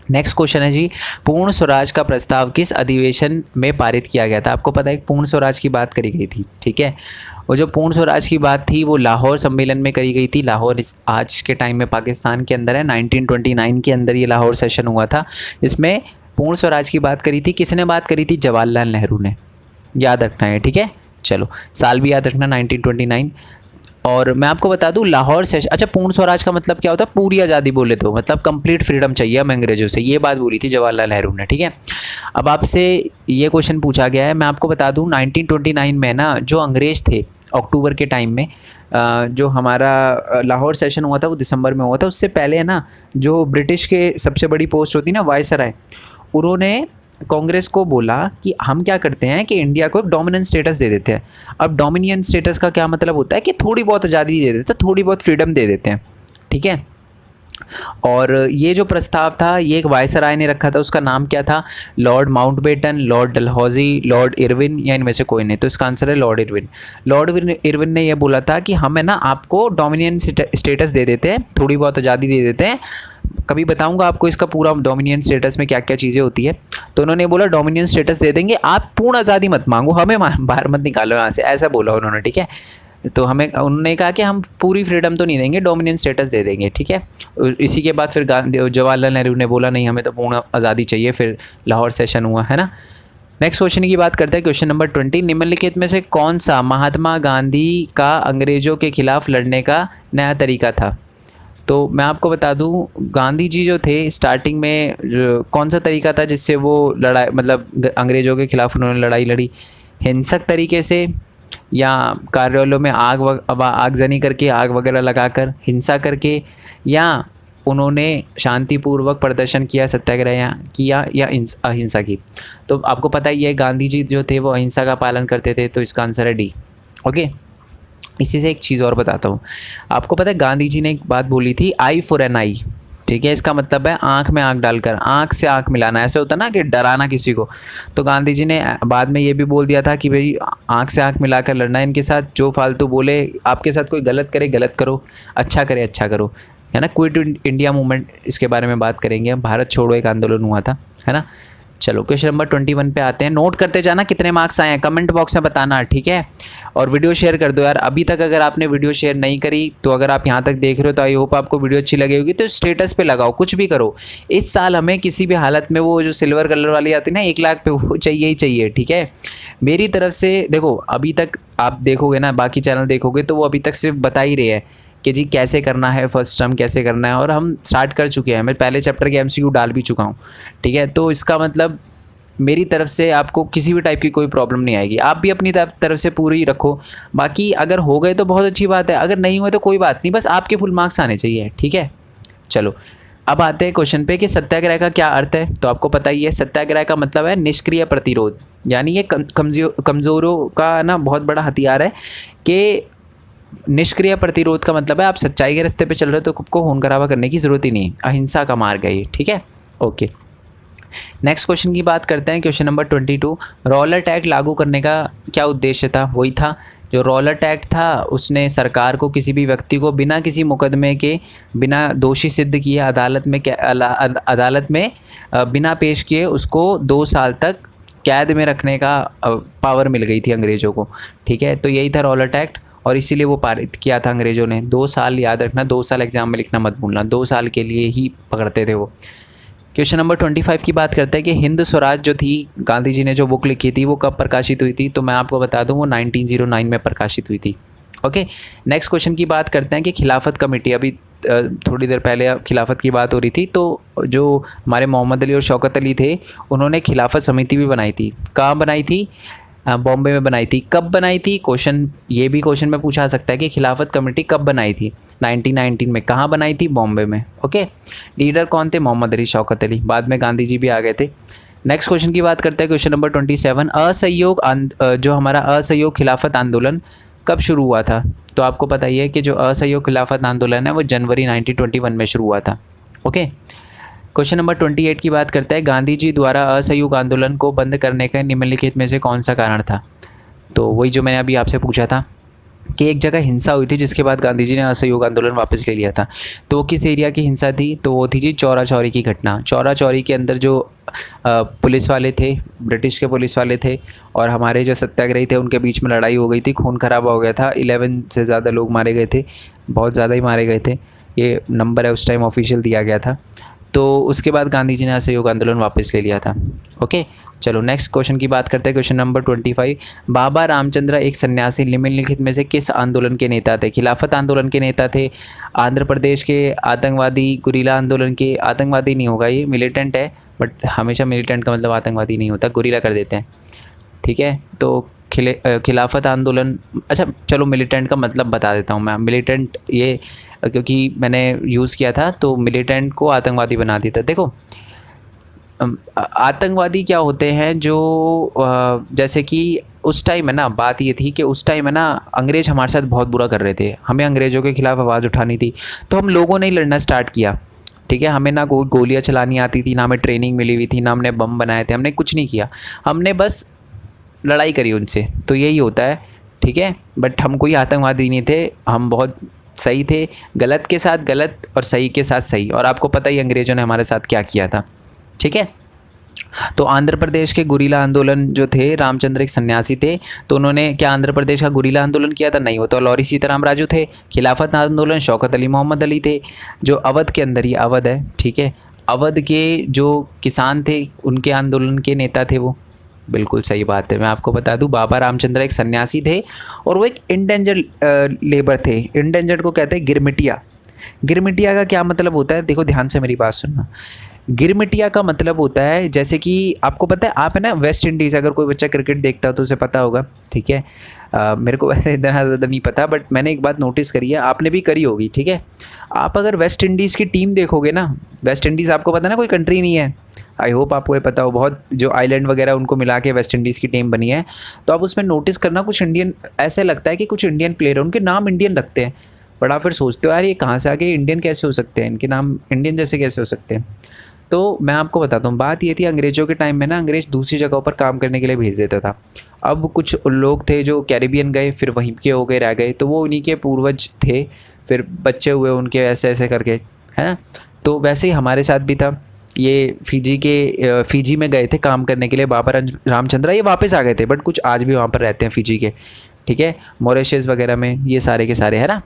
नेक्स्ट क्वेश्चन है जी, पूर्ण स्वराज का प्रस्ताव किस अधिवेशन में पारित किया गया था? आपको पता है पूर्ण स्वराज की बात करी गई थी। ठीक है, वो जो पूर्ण स्वराज की बात थी वो लाहौर सम्मेलन में करी गई थी। लाहौर आज के टाइम में पाकिस्तान के अंदर है। 1929 के अंदर ये लाहौर सेशन हुआ था, जिसमें पूर्ण स्वराज की बात करी थी। किसने बात करी थी? जवाहरलाल नेहरू ने। याद रखना है, ठीक है। चलो साल भी याद रखना, 1929। और मैं आपको बता दूं लाहौर सेशन, अच्छा पूर्ण स्वराज का मतलब क्या होता है? पूरी आज़ादी बोले तो, मतलब कंप्लीट फ्रीडम चाहिए हम अंग्रेजों से, ये बात बोली थी जवाहरलाल नेहरू ने। ठीक है, अब आपसे ये क्वेश्चन पूछा गया है, मैं आपको बता दूं 1929 में ना जो अंग्रेज़ थे, अक्टूबर के टाइम में जो हमारा लाहौर सेशन हुआ था वो दिसंबर में हुआ था। उससे पहले है ना जो ब्रिटिश के सबसे बड़ी पोस्ट होती ना वायसराय, उन्होंने कांग्रेस को बोला कि हम क्या करते हैं कि इंडिया को एक डोमिनेंट स्टेटस दे देते हैं। अब डोमिनियन स्टेटस का क्या मतलब होता है कि थोड़ी बहुत आज़ादी दे देते हैं, थोड़ी बहुत फ्रीडम दे देते हैं। ठीक है, और ये जो प्रस्ताव था ये एक वायसराय ने रखा था, उसका नाम क्या था? Lord Mountbatten, Lord Dalhousie, Lord Irwin, या इनमें से कोई नहीं, तो इसका आंसर है लॉर्ड इरविन। लॉर्ड इरविन ने यह बोला था कि हम है ना आपको डोमिनियन स्टेटस दे देते हैं, थोड़ी बहुत आज़ादी दे देते हैं, कभी बताऊंगा आपको इसका पूरा डोमिनियन स्टेटस में क्या क्या चीज़ें होती है। तो उन्होंने बोला डोमिनियन स्टेटस दे देंगे, आप पूर्ण आज़ादी मत मांगो, हमें बाहर मत निकालो यहाँ से, ऐसा बोला उन्होंने, ठीक है। तो हमें उन्होंने कहा कि हम पूरी फ्रीडम तो नहीं देंगे, डोमिनियन स्टेटस दे देंगे, ठीक है। इसी के बाद फिर जवाहरलाल नेहरू ने बोला नहीं, हमें तो पूर्ण आज़ादी चाहिए, फिर लाहौर सेशन हुआ, है ना। नेक्स्ट क्वेश्चन की बात करते हैं, क्वेश्चन नंबर 20। निम्नलिखित में से कौन सा महात्मा गांधी का अंग्रेज़ों के खिलाफ लड़ने का नया तरीका था? तो मैं आपको बता दूं, गांधी जी जो थे स्टार्टिंग में कौन सा तरीका था जिससे वो लड़ाई, मतलब अंग्रेज़ों के खिलाफ उन्होंने लड़ाई लड़ी? हिंसक तरीके से, या कार्यालयों में आगजनी करके, आग वगैरह लगाकर, हिंसा करके, या उन्होंने शांतिपूर्वक प्रदर्शन किया, सत्याग्रह किया, या अहिंसा की? तो आपको पता ही है गांधी जी जो थे वो अहिंसा का पालन करते थे, तो इसका आंसर है डी। ओके, इसी से एक चीज़ और बताता हूँ। आपको पता है गांधी जी ने एक बात बोली थी, आई फॉर एन आई, ठीक है। इसका मतलब है आँख में आँख डालकर, आँख से आँख मिलाना, ऐसे होता ना कि डराना किसी को। तो गांधी जी ने बाद में ये भी बोल दिया था कि भाई आँख से आँख मिलाकर लड़ना है इनके साथ, जो फालतू बोले, आपके साथ कोई गलत करे गलत करो, अच्छा करे अच्छा करो, है ना। क्विट इंडिया मूवमेंट, इसके बारे में बात करेंगे। भारत छोड़ो एक आंदोलन हुआ था, है ना। चलो क्वेश्चन नंबर 21 पे आते हैं। नोट करते जाना कितने मार्क्स आए हैं, कमेंट बॉक्स में बताना, ठीक है। और वीडियो शेयर कर दो यार, अभी तक अगर आपने वीडियो शेयर नहीं करी तो अगर आप यहाँ तक देख रहे हो तो आई होप आपको वीडियो अच्छी लगी होगी। तो स्टेटस पे लगाओ, कुछ भी करो। इस साल हमें किसी भी हालत में वो जो सिल्वर कलर वाली आती है ना 1 लाख पे, वो चाहिए ही चाहिए, ठीक है। मेरी तरफ से देखो, अभी तक आप देखोगे ना, बाकी चैनल देखोगे तो वो अभी तक सिर्फ बता ही रहे हैं कि जी कैसे करना है, फर्स्ट टर्म कैसे करना है, और हम स्टार्ट कर चुके हैं। मैं पहले चैप्टर के MCQ डाल भी चुका हूँ, ठीक है। तो इसका मतलब मेरी तरफ से आपको किसी भी टाइप की कोई प्रॉब्लम नहीं आएगी। आप भी अपनी तरफ से पूरी रखो। बाकी अगर हो गए तो बहुत अच्छी बात है, अगर नहीं हुए तो कोई बात नहीं, बस आपके फुल मार्क्स आने चाहिए, ठीक है। चलो अब आते हैं क्वेश्चन पे कि सत्याग्रह का क्या अर्थ है। तो आपको पता ही है, सत्याग्रह का मतलब है निष्क्रिय प्रतिरोध, यानी ये कमज़ोरों का ना बहुत बड़ा हथियार है। कि निष्क्रिय प्रतिरोध का मतलब है आप सच्चाई के रास्ते पे चल रहे हो तो खुद को खून खराबा करने की ज़रूरत ही नहीं, अहिंसा का मार्ग है ये, ठीक है। ओके, नेक्स्ट क्वेश्चन की बात करते हैं, क्वेश्चन नंबर 22। रॉलर टैक्स लागू करने का क्या उद्देश्य था? वही था जो रॉलर टैक्स था, उसने सरकार को किसी भी व्यक्ति को बिना किसी मुकदमे के, बिना दोषी सिद्ध किए अदालत में बिना पेश किए उसको 2 साल तक कैद में रखने का पावर मिल गई थी अंग्रेज़ों को, ठीक है। तो यही था रॉलर टैक्स, और इसीलिए वो पारित किया था अंग्रेज़ों ने। 2 साल याद रखना, 2 साल एग्जाम में लिखना मत भूलना, 2 साल के लिए ही पकड़ते थे वो। क्वेश्चन नंबर 25 की बात करते हैं कि हिंद स्वराज जो थी, गांधी जी ने जो बुक लिखी थी वो कब प्रकाशित हुई थी? तो मैं आपको बता दूं वो 1909 में प्रकाशित हुई थी। ओके, नेक्स्ट क्वेश्चन की बात करते हैं कि खिलाफत कमेटी, अभी थोड़ी देर पहले खिलाफत की बात हो रही थी, तो जो हमारे मोहम्मद अली और शौकत अली थे उन्होंने खिलाफत समिति भी बनाई थी। कहाँ बनाई थी? बॉम्बे में बनाई थी। कब बनाई थी? क्वेश्चन, ये भी क्वेश्चन में पूछा सकता है कि खिलाफत कमेटी कब बनाई थी? 1919 में। कहाँ बनाई थी? बॉम्बे में। ओके, लीडर कौन थे? मोहम्मद अली, शौकत अली, बाद में गांधी जी भी आ गए थे। नेक्स्ट क्वेश्चन की बात करते हैं, क्वेश्चन नंबर 27। असहयोग जो हमारा असहयोग खिलाफत आंदोलन कब शुरू हुआ था? तो आपको पता ही है कि जो असहयोग खिलाफत आंदोलन है वो जनवरी 1921 में शुरू हुआ था। ओके, क्वेश्चन नंबर 28 की बात करते हैं, गांधी जी द्वारा असहयोग आंदोलन को बंद करने का निम्नलिखित में से कौन सा कारण था? तो वही जो मैंने अभी आपसे पूछा था कि एक जगह हिंसा हुई थी जिसके बाद गांधी जी ने असहयोग आंदोलन वापस ले लिया था। तो वो किस एरिया की हिंसा थी? तो वो थी जी चौरा चौरी की घटना। चौरा चौरी के अंदर जो पुलिस वाले थे, ब्रिटिश के पुलिस वाले थे, और हमारे जो सत्याग्रही थे उनके बीच में लड़ाई हो गई थी, खून खराबा हो गया था, 11 से ज़्यादा लोग मारे गए थे, बहुत ज़्यादा ही मारे गए थे, ये नंबर है उस टाइम ऑफिशियल दिया गया था। तो उसके बाद गांधी जी ने असहयोग आंदोलन वापस ले लिया था। ओके, चलो नेक्स्ट क्वेश्चन की बात करते हैं, क्वेश्चन नंबर 25। बाबा रामचंद्र एक सन्यासी निम्नलिखित में से किस आंदोलन के नेता थे? खिलाफत आंदोलन के नेता थे, आंध्र प्रदेश के आतंकवादी गुरिल्ला आंदोलन के, आतंकवादी नहीं होगा ये, मिलिटेंट है, बट हमेशा मिलिटेंट का मतलब आतंकवादी नहीं होता, गुरिल्ला कर देते हैं, ठीक है। तो खिलाफत आंदोलन, अच्छा चलो मिलिटेंट का मतलब बता देता हूँ मैं। मिलिटेंट ये क्योंकि मैंने यूज़ किया था तो मिलिटेंट को आतंकवादी बना दिया था। देखो आतंकवादी क्या होते हैं, जो जैसे कि उस टाइम है ना, बात ये थी कि उस टाइम है ना अंग्रेज़ हमारे साथ बहुत बुरा कर रहे थे, हमें अंग्रेज़ों के ख़िलाफ़ आवाज़ उठानी थी, तो हम लोगों ने ही लड़ना स्टार्ट किया, ठीक है। हमें ना कोई गोलियाँ चलानी आती थी, ना हमें ट्रेनिंग मिली हुई थी, ना हमने बम बनाए थे, हमने कुछ नहीं किया, हमने बस लड़ाई करी उनसे। तो यही होता है, ठीक है। बट हम कोई आतंकवादी नहीं थे, हम बहुत सही थे, गलत के साथ गलत और सही के साथ सही। और आपको पता ही अंग्रेज़ों ने हमारे साथ क्या किया था, ठीक है। तो आंध्र प्रदेश के गुरीला आंदोलन जो थे, रामचंद्र एक सन्यासी थे, तो उन्होंने क्या आंध्र प्रदेश का गुरीला आंदोलन किया था? नहीं, वो तो लॉरी सीताराम राजू थे। खिलाफत आंदोलन शौकत अली मोहम्मद अली थे, जो अवध के अंदर, ये अवध है, ठीक है, अवध के जो किसान थे उनके आंदोलन के नेता थे वो। बिल्कुल सही बात है। मैं आपको बता दूं, बाबा रामचंद्र एक सन्यासी थे और वो एक इंडेंजर्ड लेबर थे। इंडेंजर्ड को कहते हैं गिरमिटिया। गिरमिटिया का क्या मतलब होता है? देखो ध्यान से मेरी बात सुनना। गिरमिटिया का मतलब होता है, जैसे कि आपको पता है, आप है ना वेस्ट इंडीज़, अगर कोई बच्चा क्रिकेट देखता हो तो उसे पता होगा, ठीक है। मेरे को वैसे इतना ज़्यादा नहीं पता, बट मैंने एक बात नोटिस करी है, आपने भी करी होगी, ठीक है। आप अगर वेस्ट इंडीज़ की टीम देखोगे ना, वेस्ट इंडीज़ आपको पता है ना कोई कंट्री नहीं है, आई होप आपको ये पता हो, बहुत जो आइलैंड वगैरह उनको मिला के वेस्ट इंडीज़ की टीम बनी है। तो आप उसमें नोटिस करना, कुछ इंडियन, ऐसे लगता है कि कुछ इंडियन प्लेयर हैं, उनके नाम इंडियन लगते हैं, बट आप फिर सोचते हो यार ये कहाँ से आके इंडियन कैसे हो सकते हैं, इनके नाम इंडियन जैसे कैसे हो सकते हैं। तो मैं आपको बताता हूँ, बात ये थी अंग्रेज़ों के टाइम में ना, अंग्रेज़ दूसरी जगहों पर काम करने के लिए भेज देता था। अब कुछ लोग थे जो कैरिबियन गए, फिर वहीं के हो गए, रह गए, तो वो उन्हीं के पूर्वज थे, फिर बच्चे हुए उनके, ऐसे ऐसे करके, है ना। तो वैसे ही हमारे साथ भी था। ये फ़िजी में गए थे काम करने के लिए बाबा रामचंद्र, ये वापस आ गए थे, बट कुछ आज भी वहाँ पर रहते हैं फ़िजी के, ठीक है, मॉरिशस वगैरह में, ये सारे के सारे, है ना।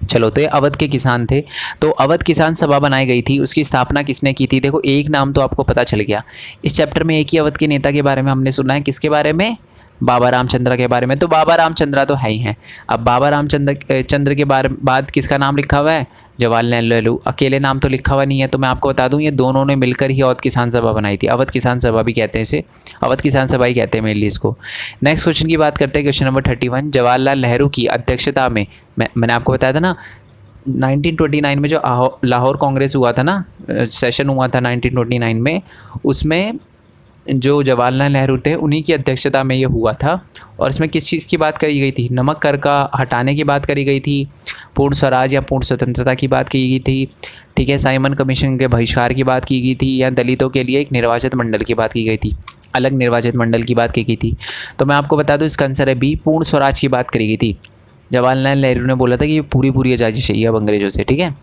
चलो, तो ये अवध के किसान थे। तो अवध किसान सभा बनाई गई थी, उसकी स्थापना किसने की थी? देखो एक नाम तो आपको पता चल गया। इस चैप्टर में एक ही अवध के नेता के बारे में हमने सुना है, किसके बारे में? बाबा रामचंद्र के बारे में। तो बाबा रामचंद्र तो है ही हैं। अब बाबा रामचंद्र के बाद किसका नाम लिखा हुआ है? जवाहरलाल नेहरू। अकेले नाम तो लिखा हुआ नहीं है। तो मैं आपको बता दूं, ये दोनों ने मिलकर ही अवध किसान सभा बनाई थी। अवध किसान सभा भी कहते हैं इसे, अवध किसान सभा ही कहते हैं मेनली इसको। नेक्स्ट क्वेश्चन की बात करते हैं, क्वेश्चन नंबर 31। जवाहरलाल नेहरू की अध्यक्षता में, मैंने आपको बताया था ना 1929 में जो लाहौर कांग्रेस हुआ था ना, सेशन हुआ था 1929 में, उसमें जो जवाहरलाल नेहरू थे उन्हीं की अध्यक्षता में ये हुआ था। और इसमें किस चीज़ की बात करी गई थी? नमक कर का हटाने की बात करी गई थी, पूर्ण स्वराज या पूर्ण स्वतंत्रता की बात की गई थी, ठीक है, साइमन कमीशन के बहिष्कार की बात की गई थी, या दलितों के लिए एक निर्वाचित मंडल की बात की गई थी, अलग निर्वाचित मंडल की बात की गई थी। तो मैं आपको बता दूँ, इसका आंसर है बी, पूर्ण स्वराज की बात करी गई थी। जवाहरलाल नेहरू ने बोला था कि ये पूरी आज़ादी चाहिए अब अंग्रेज़ों से, ठीक है।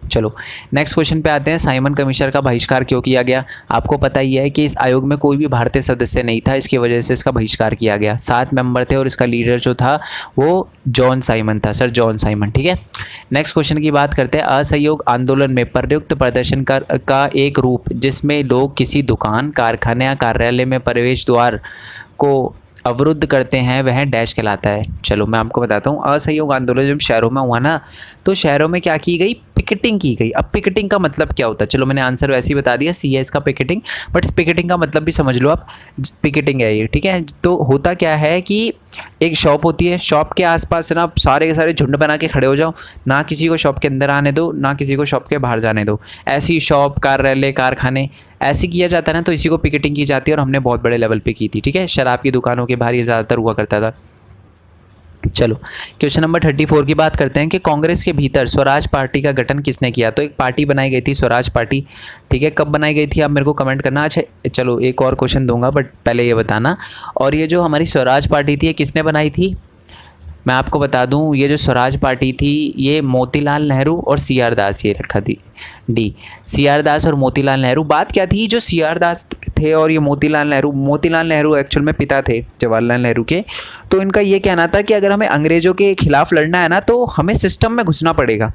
चलो नेक्स्ट क्वेश्चन पे आते हैं। साइमन कमीशन का बहिष्कार क्यों किया गया? आपको पता ही है कि इस आयोग में कोई भी भारतीय सदस्य नहीं था, इसकी वजह से इसका बहिष्कार किया गया। 7 मेंबर थे और इसका लीडर जो था वो जॉन साइमन था, सर जॉन साइमन, ठीक है। नेक्स्ट क्वेश्चन की बात करते हैं। असहयोग आंदोलन में प्रयुक्त प्रदर्शन का एक रूप जिसमें लोग किसी दुकान, कारखाने या कार्यालय में प्रवेश द्वार को अवरुद्ध करते हैं, वह डैश कहलाता है। चलो मैं आपको बताता हूँ। असहयोग आंदोलन जब शहरों में हुआ ना, तो शहरों में क्या की गई? पिकेटिंग की गई। अब पिकेटिंग का मतलब क्या होता है? चलो मैंने आंसर वैसे ही बता दिया, सी है इसका पिकेटिंग, बट पिकेटिंग का मतलब भी समझ लो आप, पिकेटिंग है ये, ठीक है। तो होता क्या है कि एक शॉप होती है, शॉप के आसपास ना सारे के सारे झुंड बना के खड़े हो जाओ, ना किसी को शॉप के अंदर आने दो, ना किसी को शॉप के बाहर जाने दो। ऐसी शॉप, कार्यालय, कारखाने ऐसे किया जाता है ना, तो इसी को पिकेटिंग की जाती है, और हमने बहुत बड़े लेवल पे की थी, ठीक है। शराब की दुकानों के बाहर ये ज़्यादातर हुआ करता था। चलो क्वेश्चन नंबर 34 की बात करते हैं कि कांग्रेस के भीतर स्वराज पार्टी का गठन किसने किया? तो एक पार्टी बनाई गई थी, स्वराज पार्टी, ठीक है। कब बनाई गई थी आप मेरे को कमेंट करना। अच्छा चलो एक और क्वेश्चन दूंगा, बट पहले ये बताना, और ये जो हमारी स्वराज पार्टी थी ये किसने बनाई थी? मैं आपको बता दूं, ये जो स्वराज पार्टी थी ये मोतीलाल नेहरू और सी आर दास, ये रखा थी डी, सी आर दास और मोतीलाल नेहरू। बात क्या थी, जो सी आर दास थे और ये मोतीलाल नेहरू एक्चुअल में पिता थे जवाहरलाल नेहरू के। तो इनका ये कहना था कि अगर हमें अंग्रेज़ों के खिलाफ़ लड़ना है ना, तो हमें सिस्टम में घुसना पड़ेगा।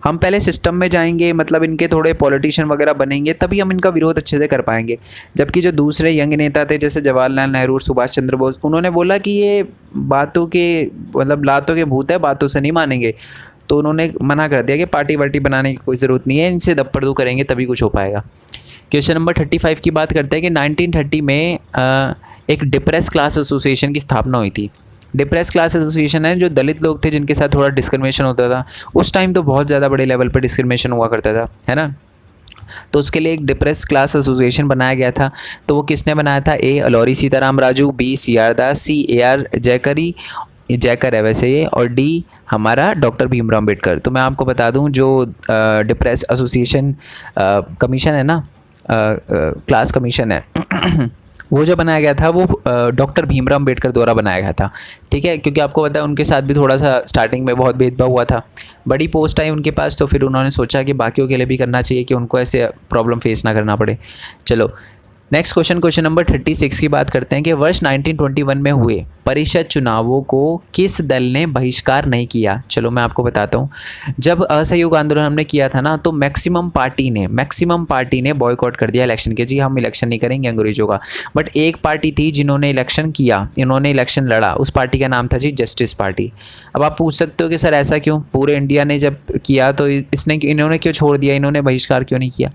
हम पहले सिस्टम में जाएंगे, मतलब इनके थोड़े पॉलिटिशियन वगैरह बनेंगे, तभी हम इनका विरोध अच्छे से कर पाएंगे। जबकि जो दूसरे यंग नेता थे जैसे जवाहरलाल नेहरू और सुभाष चंद्र बोस, उन्होंने बोला कि ये बातों के मतलब लातों के भूत है, बातों से नहीं मानेंगे। तो उन्होंने मना कर दिया कि पार्टी वार्टी बनाने की कोई ज़रूरत नहीं है, इनसे दप्पड़दू करेंगे तभी कुछ हो पाएगा। क्वेश्चन नंबर 35 की बात करते हैं कि 1930 में एक डिप्रेस क्लास एसोसिएशन की स्थापना हुई थी। डिप्रेस क्लास एसोसिएशन है जो दलित लोग थे जिनके साथ थोड़ा डिस्क्रिमिनेशन होता था उस टाइम, तो बहुत ज़्यादा बड़े लेवल पर डिस्क्रिमिनेशन हुआ करता था, है ना। तो उसके लिए एक डिप्रेस क्लास एसोसिएशन बनाया गया था। तो वो किसने बनाया था? A Alluri Sitarama Raju, B C R Das, C A R Jayakar है वैसे ये, और डी हमारा डॉक्टर भीमराव अम्बेडकर। तो मैं आपको बता दूं, जो डिप्रेस एसोसिएशन कमीशन है ना, क्लास कमीशन है वो जो बनाया गया था वो डॉक्टर भीमराव अम्बेडकर द्वारा बनाया गया था, ठीक है। क्योंकि आपको पता है उनके साथ भी थोड़ा सा स्टार्टिंग में बहुत भेदभाव हुआ था, बड़ी पोस्ट आई उनके पास, तो फिर उन्होंने सोचा कि बाकियों के लिए भी करना चाहिए कि उनको ऐसे प्रॉब्लम फेस ना करना पड़े। चलो नेक्स्ट क्वेश्चन नंबर 36 की बात करते हैं कि वर्ष 1921 में हुए परिषद चुनावों को किस दल ने बहिष्कार नहीं किया। चलो मैं आपको बताता हूँ। जब असहयोग आंदोलन हमने किया था ना, तो मैक्सिमम पार्टी ने बॉयकॉट कर दिया इलेक्शन के, जी हम इलेक्शन नहीं करेंगे अंग्रेजों का। बट एक पार्टी थी जिन्होंने इलेक्शन किया, इन्होंने इलेक्शन लड़ा, उस पार्टी का नाम था जी जस्टिस पार्टी। अब आप पूछ सकते हो कि सर ऐसा क्यों, पूरे इंडिया ने जब किया तो इन्होंने क्यों छोड़ दिया, इन्होंने बहिष्कार क्यों नहीं किया।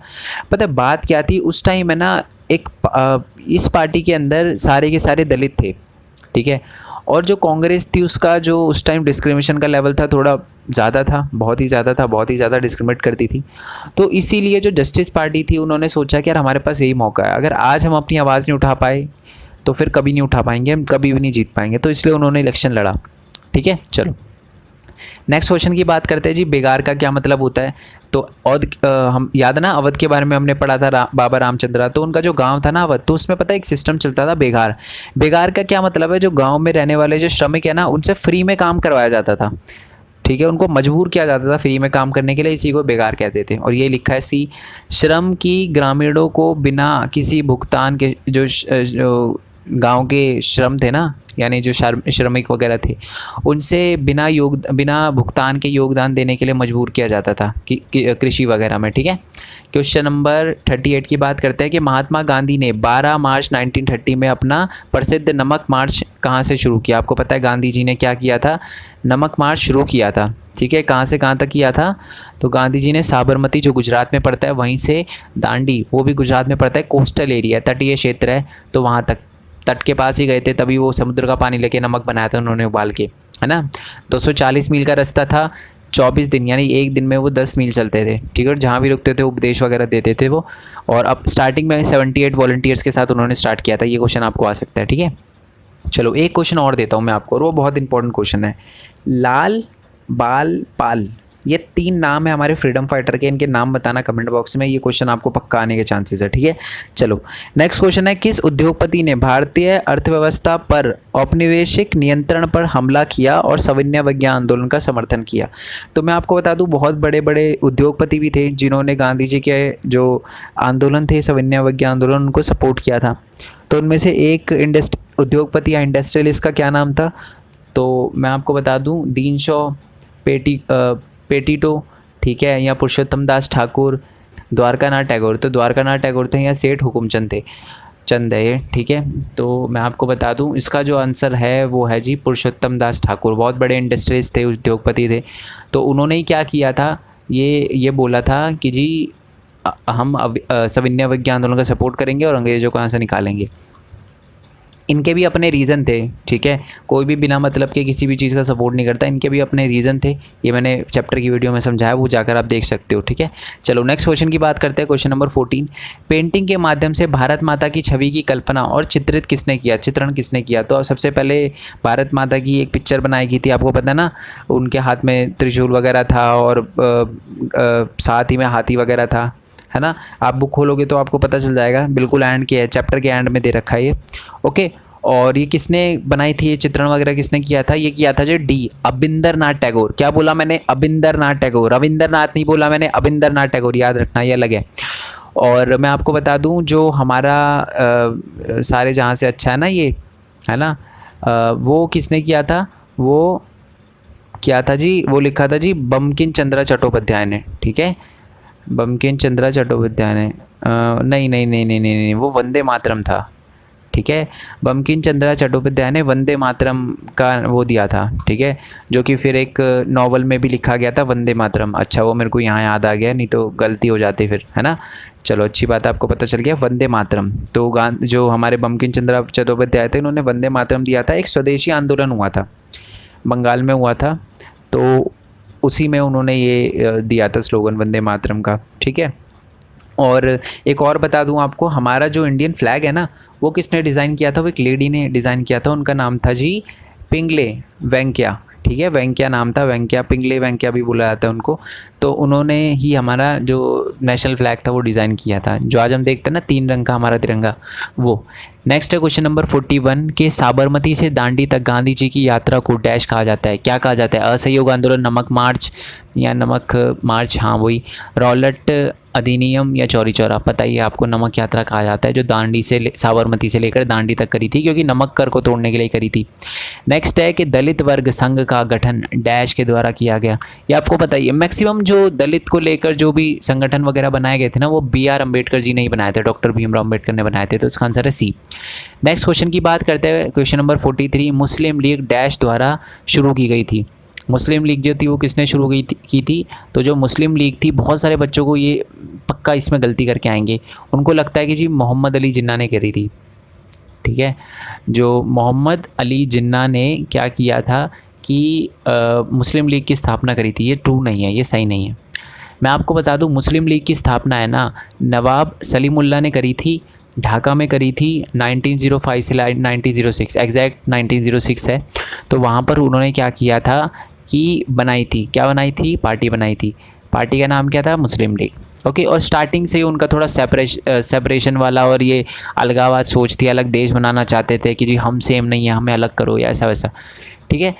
पता है बात क्या थी उस टाइम है ना, इस पार्टी के अंदर सारे के सारे दलित थे, ठीक है। और जो कांग्रेस थी उसका जो उस टाइम डिस्क्रिमिनेशन का लेवल था थोड़ा ज़्यादा था, बहुत ही ज़्यादा डिस्क्रिमिनेट करती थी। तो इसीलिए जो जस्टिस पार्टी थी उन्होंने सोचा कि यार हमारे पास यही मौका है, अगर आज हम अपनी आवाज़ नहीं उठा पाए तो फिर कभी नहीं उठा पाएंगे, हम कभी भी नहीं जीत पाएंगे। तो इसलिए उन्होंने इलेक्शन लड़ा, ठीक है। चलो नेक्स्ट क्वेश्चन की बात करते हैं जी, बेगार का क्या मतलब होता है। तो हम याद है ना, अवध के बारे में हमने पढ़ा था, बाबा रामचंद्रा, तो उनका जो गांव था ना अवध, तो उसमें पता है एक सिस्टम चलता था बेगार। बेगार का क्या मतलब है, जो गांव में रहने वाले जो श्रमिक है ना, उनसे फ्री में काम करवाया जाता था, ठीक है। उनको मजबूर किया जाता था फ्री में काम करने के लिए, इसी को बेगार कहते थे। और ये लिखा है सी, श्रम की ग्रामीणों को बिना किसी भुगतान के, जो गांव के श्रम थे ना, यानी जो श्रमिक वगैरह थे, उनसे बिना भुगतान के योगदान देने के लिए मजबूर किया जाता था कि कृषि वगैरह में, ठीक है। क्वेश्चन नंबर 38 की बात करते हैं कि महात्मा गांधी ने 12 मार्च 1930 में अपना प्रसिद्ध नमक मार्च कहाँ से शुरू किया। आपको पता है गांधी जी ने क्या किया था, नमक मार्च शुरू किया था, ठीक है। कहाँ से कहाँ तक किया था, तो गांधी जी ने साबरमती जो गुजरात में पड़ता है वहीं से दांडी, वो भी गुजरात में पड़ता है, कोस्टल एरिया, तटीय क्षेत्र है, तो वहाँ तक तट के पास ही गए थे, तभी वो समुद्र का पानी लेके नमक बनाया था उन्होंने उबाल के, है ना। 240 मील का रास्ता था, 24 दिन, यानी एक दिन में वो 10 मील चलते थे, ठीक है। और जहाँ भी रुकते थे उपदेश वगैरह देते थे वो। और अब स्टार्टिंग में 78 वॉलंटियर्स के साथ उन्होंने स्टार्ट किया था। ये क्वेश्चन आपको आ सकता है, ठीक है। चलो एक क्वेश्चन और देता हूँ मैं आपको, और वो बहुत इंपॉर्टेंट क्वेश्चन है। लाल बाल पाल, ये 3 नाम है हमारे फ्रीडम फाइटर के, इनके नाम बताना कमेंट बॉक्स में, ये क्वेश्चन आपको पक्का आने के चांसेस है, ठीक है। चलो नेक्स्ट क्वेश्चन है, किस उद्योगपति ने भारतीय अर्थव्यवस्था पर औपनिवेशिक नियंत्रण पर हमला किया और सविनय अवज्ञा आंदोलन का समर्थन किया। तो मैं आपको बता दूं बहुत बड़े बड़े उद्योगपति भी थे जिन्होंने गांधी जी के जो आंदोलन थे, सविनय अवज्ञा आंदोलन, उनको सपोर्ट किया था। तो उनमें से एक उद्योगपति या इंडस्ट्रियलिस्ट का क्या नाम था, तो मैं आपको बता दूँ, दीनशॉ पेटीटो, ठीक है, या पुरुषोत्तम दास ठाकुर, द्वारकानाथ टैगोर। तो द्वारकानाथ टैगोर थे या सेठ हुकुमचंद थे, चंद है ये, ठीक है। तो मैं आपको बता दूं इसका जो आंसर है वो है जी पुरुषोत्तम दास ठाकुर। बहुत बड़े इंडस्ट्रीज थे, उद्योगपति थे। तो उन्होंने ही क्या किया था, ये बोला था कि जी हम सविनय अवज्ञा आंदोलन का सपोर्ट करेंगे और अंग्रेज़ों को यहाँ से निकालेंगे। इनके भी अपने रीज़न थे, ठीक है। कोई भी बिना मतलब के किसी भी चीज़ का सपोर्ट नहीं करता, इनके भी अपने रीज़न थे। ये मैंने चैप्टर की वीडियो में समझाया, वो जाकर आप देख सकते हो, ठीक है। चलो नेक्स्ट क्वेश्चन की बात करते हैं, क्वेश्चन नंबर 14। पेंटिंग के माध्यम से भारत माता की छवि की कल्पना और चित्रण किसने किया। तो सबसे पहले भारत माता की एक पिक्चर बनाई गई थी, आपको पता है ना, उनके हाथ में त्रिशूल वगैरह था और साथ ही में हाथी वगैरह था, है ना। आप बुक खोलोगे तो आपको पता चल जाएगा, बिल्कुल एंड के है, चैप्टर के एंड में दे रखा है ये, ओके। और ये किसने बनाई थी, ये चित्रण वगैरह किसने किया था, ये किया था जो डी अबिंदरनाथ टैगोर। क्या बोला मैंने, अबिंदरनाथ टैगोर, रविंद्रनाथ नहीं बोला मैंने, अबिंदरनाथ टैगोर, याद रखना, ये अलग है। और मैं आपको बता दूं जो हमारा सारे जहाँ से अच्छा है ना, ये है ना, वो किसने किया था, वो किया था जी, वो लिखा था जी बंकिम चंद्र चट्टोपाध्याय ने, ठीक है। बंकिम चंद्र चट्टोपाध्याय ने नहीं, वो वंदे मातरम था, ठीक है। बंकिम चंद्र चट्टोपाध्याय ने वंदे मातरम का वो दिया था, ठीक है, जो कि फिर एक नॉवल में भी लिखा गया था, वंदे मातरम। अच्छा वो मेरे को यहाँ याद आ गया, नहीं तो गलती हो जाती फिर, है ना। चलो अच्छी बात है, आपको पता चल गया, वंदे मातरम। तो जो हमारे बंकिम चंद्र चट्टोपाध्याय थे, उन्होंने वंदे मातरम दिया था। एक स्वदेशी आंदोलन हुआ था, बंगाल में हुआ था, तो उसी में उन्होंने ये दिया था स्लोगन वंदे मातरम का, ठीक है। और एक और बता दूं आपको, हमारा जो इंडियन फ्लैग है ना, वो किसने डिज़ाइन किया था, वो एक लेडी ने डिज़ाइन किया था, उनका नाम था जी पिंगले वेंकैया, ठीक है। वेंकैया नाम था, वेंकैया, पिंगले वेंकैया भी बोला जाता है उनको। तो उन्होंने ही हमारा जो नेशनल फ्लैग था वो डिज़ाइन किया था, जो आज हम देखते हैं ना 3 रंग का हमारा तिरंगा, वो। नेक्स्ट है क्वेश्चन नंबर 41 के साबरमती से दांडी तक गांधी जी की यात्रा को डैश कहा जाता है, क्या कहा जाता है? असहयोग आंदोलन, नमक मार्च या नमक मार्च, हाँ वही, रॉलेट अधिनियम या चौरी चौरा? पता ही है आपको, नमक यात्रा कहा जाता है, जो दांडी से साबरमती से लेकर दांडी तक करी थी, क्योंकि नमक कर को तोड़ने के लिए करी थी। नेक्स्ट है कि दलित वर्ग संघ का गठन डैश के द्वारा किया गया, ये आपको पता ही है। मैक्सिमम जो दलित को लेकर जो भी संगठन वगैरह बनाए गए थे ना, वो BR अम्बेडकर जी ने ही बनाए थे, डॉक्टर भीमराव अम्बेडकर ने बनाए थे, तो इसका आंसर है सी। नेक्स्ट क्वेश्चन की बात करते हैं, क्वेश्चन नंबर 43, मुस्लिम लीग डैश द्वारा शुरू की गई थी। मुस्लिम लीग जो थी वो किसने शुरू की थी? तो जो मुस्लिम लीग थी, बहुत सारे बच्चों को ये पक्का इसमें गलती करके आएंगे, उनको लगता है कि जी मोहम्मद अली जिन्ना ने करी थी, ठीक है। जो मोहम्मद अली जिन्ना ने क्या किया था कि मुस्लिम लीग की स्थापना करी थी, ये ट्रू नहीं है, ये सही नहीं है। मैं आपको बता दूं, मुस्लिम लीग की स्थापना है ना, नवाब सलीमुल्लाह ने करी थी, ढाका में करी थी 1905 से 1906, एग्जैक्ट 1906 है। तो वहाँ पर उन्होंने क्या किया था कि बनाई थी, क्या बनाई थी? पार्टी बनाई थी। पार्टी का नाम क्या था? मुस्लिम लीग। ओके, और स्टार्टिंग से ही उनका थोड़ा सेपरेशन वाला और ये अलगावाद सोच थी, अलग देश बनाना चाहते थे कि जी हम सेम नहीं है, हमें अलग करो या ऐसा वैसा, ठीक है।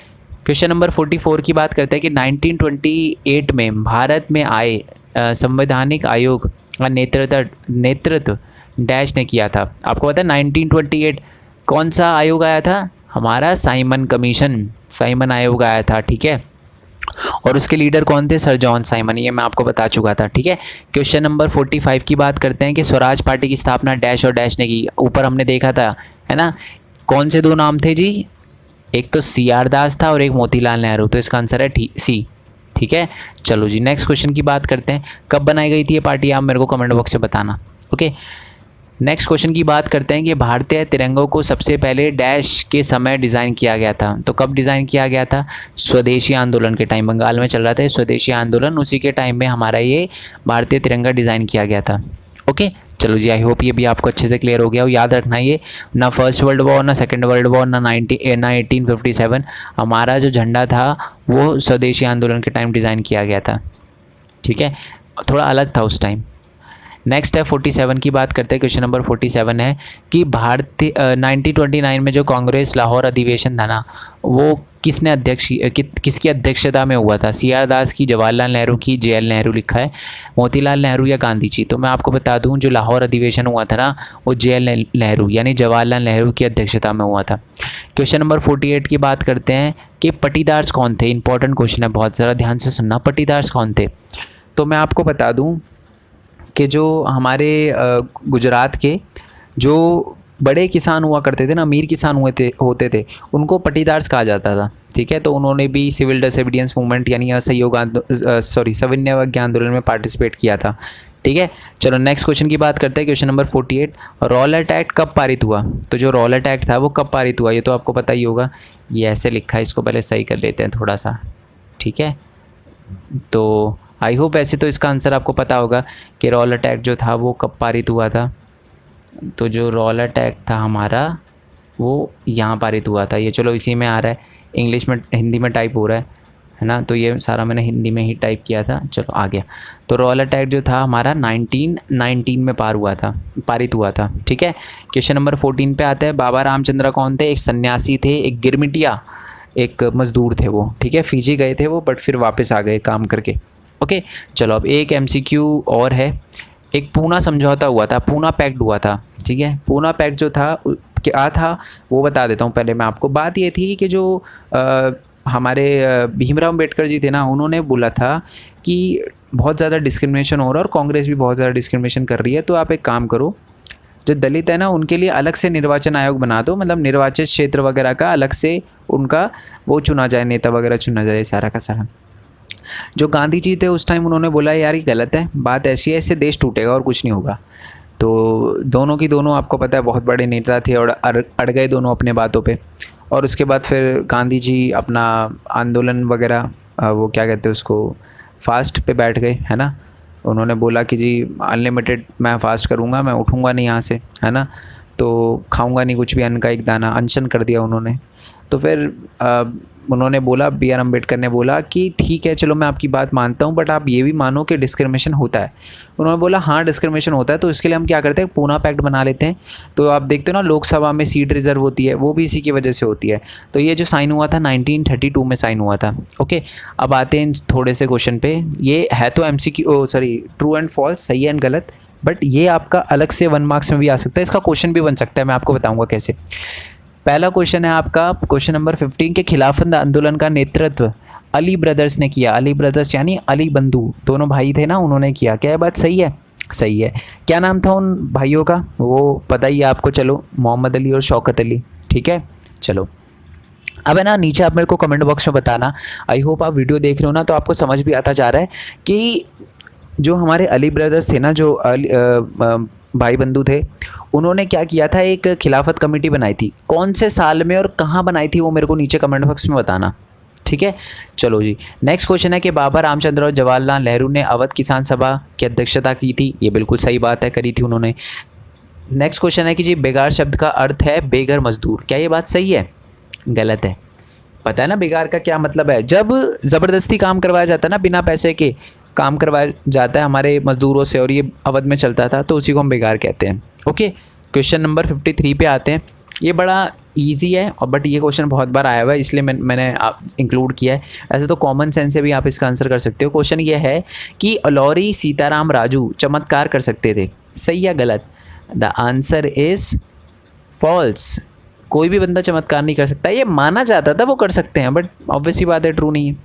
क्वेश्चन नंबर 44 की बात करते हैं कि 1928 में भारत में आए संवैधानिक आयोग का नेतृत्व डैश ने किया था। आपको पता है 1928 कौन सा आयोग आया था? हमारा साइमन कमीशन, साइमन आयोग आया था, ठीक है। और उसके लीडर कौन थे? सर जॉन साइमन, ये मैं आपको बता चुका था, ठीक है। क्वेश्चन नंबर 45 की बात करते हैं कि स्वराज पार्टी की स्थापना डैश और डैश ने की। ऊपर हमने देखा था, है ना, कौन से दो नाम थे जी? एक तो CR दास था और एक मोतीलाल नेहरू, तो इसका आंसर है सी, ठीक है। चलो जी, नेक्स्ट क्वेश्चन की बात करते हैं, कब बनाई गई थी ये पार्टी? आप मेरे को कमेंट बॉक्स में बताना, ओके। नेक्स्ट क्वेश्चन की बात करते हैं कि भारतीय तिरंगों को सबसे पहले डैश के समय डिज़ाइन किया गया था। तो कब डिज़ाइन किया गया था? स्वदेशी आंदोलन के टाइम, बंगाल में चल रहा था स्वदेशी आंदोलन, उसी के टाइम में हमारा ये भारतीय तिरंगा डिज़ाइन किया गया था, ओके। चलो जी, आई होप ये भी आपको अच्छे से क्लियर हो गया हो। याद रखना, ये ना फर्स्ट वर्ल्ड वॉर, ना सेकेंड वर्ल्ड वॉर, ना 1857, हमारा जो झंडा था वो स्वदेशी आंदोलन के टाइम डिज़ाइन किया गया था, ठीक है, थोड़ा अलग था उस टाइम। नेक्स्ट है 47 की बात करते हैं। क्वेश्चन नंबर 47 है कि भारतीय 1929 में जो कांग्रेस लाहौर अधिवेशन था ना, वो किसकी अध्यक्षता में हुआ था? CR दास की, जवाहरलाल नेहरू की, JL नेहरू लिखा है, मोतीलाल नेहरू या गांधी जी? तो मैं आपको बता दूं, जो लाहौर अधिवेशन हुआ था ना, वो JL नेहरू यानी जवाहरलाल नेहरू की अध्यक्षता में हुआ था। क्वेश्चन नंबर 48 की बात करते हैं कि पटीदार्स कौन थे? इंपॉर्टेंट क्वेश्चन है, बहुत ज़रा ध्यान से सुनना। पटीदार्स कौन थे? तो मैं आपको बता दूँ कि जो हमारे गुजरात के जो बड़े किसान हुआ करते थे ना, अमीर किसान होते थे, उनको पटीदार्स कहा जाता था, ठीक है। तो उन्होंने भी सिविल डिसोबीडियंस मूवमेंट यानी सविनय आंदोलन में पार्टिसिपेट किया था, ठीक है। चलो नेक्स्ट क्वेश्चन की बात करते हैं। क्वेश्चन नंबर 48, रॉलेट एक्ट कब पारित हुआ? तो जो रॉलेट एक्ट था वो कब पारित हुआ? ये तो आपको पता ही होगा, ये ऐसे लिखा है, इसको पहले सही कर लेते हैं थोड़ा सा, ठीक है। तो आई होप ऐसे तो इसका आंसर आपको पता होगा कि रॉलेट एक्ट जो था वो कब पारित हुआ था। तो जो रॉलेट एक्ट था हमारा वो यहाँ पारित हुआ था, ये चलो इसी में आ रहा है, इंग्लिश में हिंदी में टाइप हो रहा है ना, तो ये सारा मैंने हिंदी में ही टाइप किया था, चलो आ गया। तो रॉलेट एक्ट जो था हमारा 1919 में पारित हुआ था, ठीक है। क्वेश्चन नंबर 14 पे आता है, बाबा रामचंद्र कौन थे? एक सन्यासी थे, एक गिरमिटिया, एक मज़दूर थे वो, ठीक है। फिजी गए थे वो, बट फिर वापस आ गए काम करके, ओके। चलो अब एक MCQ और है। एक पूना समझौता हुआ था, पूना पैक्ट हुआ था, ठीक है। पूना पैक्ट जो था क्या था वो बता देता हूँ पहले मैं आपको। बात ये थी कि जो हमारे भीमराव अम्बेडकर जी थे ना, उन्होंने बोला था कि बहुत ज़्यादा डिस्क्रिमिनेशन हो रहा है और कांग्रेस भी बहुत ज़्यादा डिस्क्रिमिनेशन कर रही है, तो आप एक काम करो, जो दलित है ना उनके लिए अलग से निर्वाचन आयोग बना दो, मतलब निर्वाचित क्षेत्र वगैरह का अलग से उनका वो चुना जाए, नेता वगैरह चुना जाए, सारा का सारा। जो गांधी जी थे उस टाइम उन्होंने बोला यार ये गलत है, बात ऐसी है, इससे देश टूटेगा और कुछ नहीं होगा। तो दोनों की दोनों आपको पता है बहुत बड़े नेता थे और अड़ गए दोनों अपने बातों पे। और उसके बाद फिर गांधी जी अपना आंदोलन वगैरह वो क्या कहते हैं उसको, फास्ट पे बैठ गए, है ना। उन्होंने बोला कि जी अनलिमिटेड मैं फास्ट करूँगा, मैं उठूँगा नहीं यहाँ से, है ना, तो खाऊँगा नहीं कुछ भी, अन्न का एक दाना, अनशन कर दिया उन्होंने। तो फिर उन्होंने बोला, बी आर अम्बेडकर ने बोला कि ठीक है चलो मैं आपकी बात मानता हूँ, बट आप ये भी मानो कि डिस्क्रिमिनेशन होता है। उन्होंने बोला हाँ डिस्क्रिमिनेशन होता है, तो इसके लिए हम क्या करते हैं, पूना पैक्ट बना लेते हैं। तो आप देखते हो ना लोकसभा में सीट रिजर्व होती है, वो भी इसी की वजह से होती है। तो ये जो साइन हुआ था 1932 में साइन हुआ था। ओके, अब आते हैं थोड़े से क्वेश्चन पे। ये है तो MCQ sorry true and false, सही एंड गलत, बट ये आपका अलग से 1 मार्क्स में भी आ सकता है, इसका क्वेश्चन भी बन सकता है, मैं आपको बताऊंगा कैसे। पहला क्वेश्चन है आपका क्वेश्चन नंबर 15 के खिलाफत आंदोलन का नेतृत्व अली ब्रदर्स ने किया। अली ब्रदर्स यानी अली बंधु, दोनों भाई थे ना, उन्होंने किया। क्या ये बात सही है? सही है। क्या नाम था उन भाइयों का, वो पता ही है आपको, चलो मोहम्मद अली और शौकत अली। ठीक है, चलो अब है ना नीचे आप मेरे को कमेंट बॉक्स में बताना। आई होप आप वीडियो देख रहे हो ना तो आपको समझ भी आता जा रहा है कि जो हमारे अली ब्रदर्स थे ना, जो भाई बंधु थे, उन्होंने क्या किया था, एक खिलाफत कमेटी बनाई थी। कौन से साल में और कहाँ बनाई थी वो मेरे को नीचे कमेंट बॉक्स में बताना। ठीक है, चलो जी। नेक्स्ट क्वेश्चन है कि बाबा रामचंद्र और जवाहरलाल नेहरू ने अवध किसान सभा की अध्यक्षता की थी। ये बिल्कुल सही बात है, करी थी उन्होंने। नेक्स्ट क्वेश्चन है कि जी बेगार शब्द का अर्थ है बेघर मजदूर। क्या ये बात सही है? गलत है। पता है ना बेगार का क्या मतलब है? जब ज़बरदस्ती काम करवाया जाता है ना, बिना पैसे के काम करवाया जाता है हमारे मज़दूरों से, और ये अवध में चलता था, तो उसी को हम बेगार कहते हैं। ओके, क्वेश्चन नंबर 53 पे आते हैं। ये बड़ा इजी है, और बट ये क्वेश्चन बहुत बार आया हुआ है, इसलिए मैंने इंक्लूड किया है। ऐसे तो कॉमन सेंस से भी आप इसका आंसर कर सकते हो। क्वेश्चन ये है कि अलौरी सीताराम राजू चमत्कार कर सकते थे। सही या गलत? The answer is false. कोई भी बंदा चमत्कार नहीं कर सकता, ये माना जाता था वो कर सकते हैं, बट ऑब्वियसली बात है ट्रू नहीं है।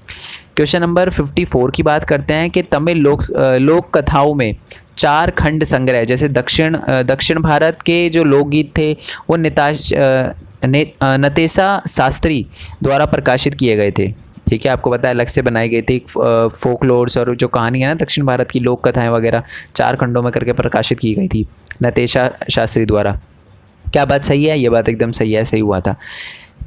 क्वेश्चन नंबर 54 की बात करते हैं कि तमिल लोक कथाओं में 4 खंड संग्रह, जैसे दक्षिण भारत के जो लोकगीत थे वो नतेसा शास्त्री द्वारा प्रकाशित किए गए थे। ठीक है, आपको पता है अलग से बनाई गई थी फोकलोर्स, और जो कहानी है ना दक्षिण भारत की लोक कथाएँ वगैरह 4 खंडों में करके प्रकाशित की गई थी नतेसा शास्त्री द्वारा। क्या बात सही है? ये बात एकदम सही है, सही हुआ था।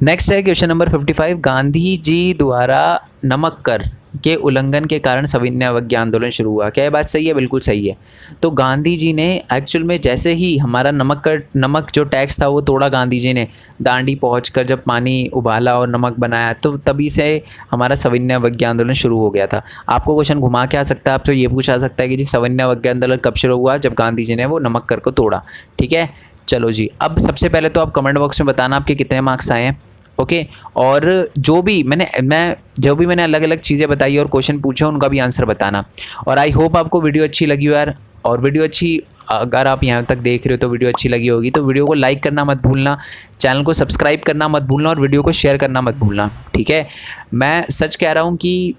नेक्स्ट है क्वेश्चन नंबर 55, गांधी जी द्वारा नमक कर के उल्लंघन के कारण सविनय अवज्ञा आंदोलन शुरू हुआ। क्या ये बात सही है? बिल्कुल सही है। तो गांधी जी ने एक्चुअल में जैसे ही हमारा नमक जो टैक्स था वो तोड़ा गांधी जी ने, दांडी पहुंचकर जब पानी उबाला और नमक बनाया, तो तभी से हमारा सविनय अवज्ञा आंदोलन शुरू हो गया था। आपको क्वेश्चन घुमा के आ सकता है, आपसे ये पूछा सकता है कि जी सविनय अवज्ञा आंदोलन कब शुरू हुआ? जब गांधी जी ने वो नमक कर को तोड़ा। ठीक है, चलो जी। अब सबसे पहले तो आप कमेंट बॉक्स में बताना आपके कितने मार्क्स आए हैं। ओके, और जो भी मैंने अलग अलग चीज़ें बताई और क्वेश्चन पूछे उनका भी आंसर बताना। और आई होप आपको वीडियो अच्छी लगी हो यार, और वीडियो अच्छी, अगर आप यहाँ तक देख रहे हो तो वीडियो अच्छी लगी होगी, तो वीडियो को लाइक करना मत भूलना, चैनल को सब्सक्राइब करना मत भूलना, और वीडियो को शेयर करना मत भूलना। ठीक है, मैं सच कह रहा हूँ कि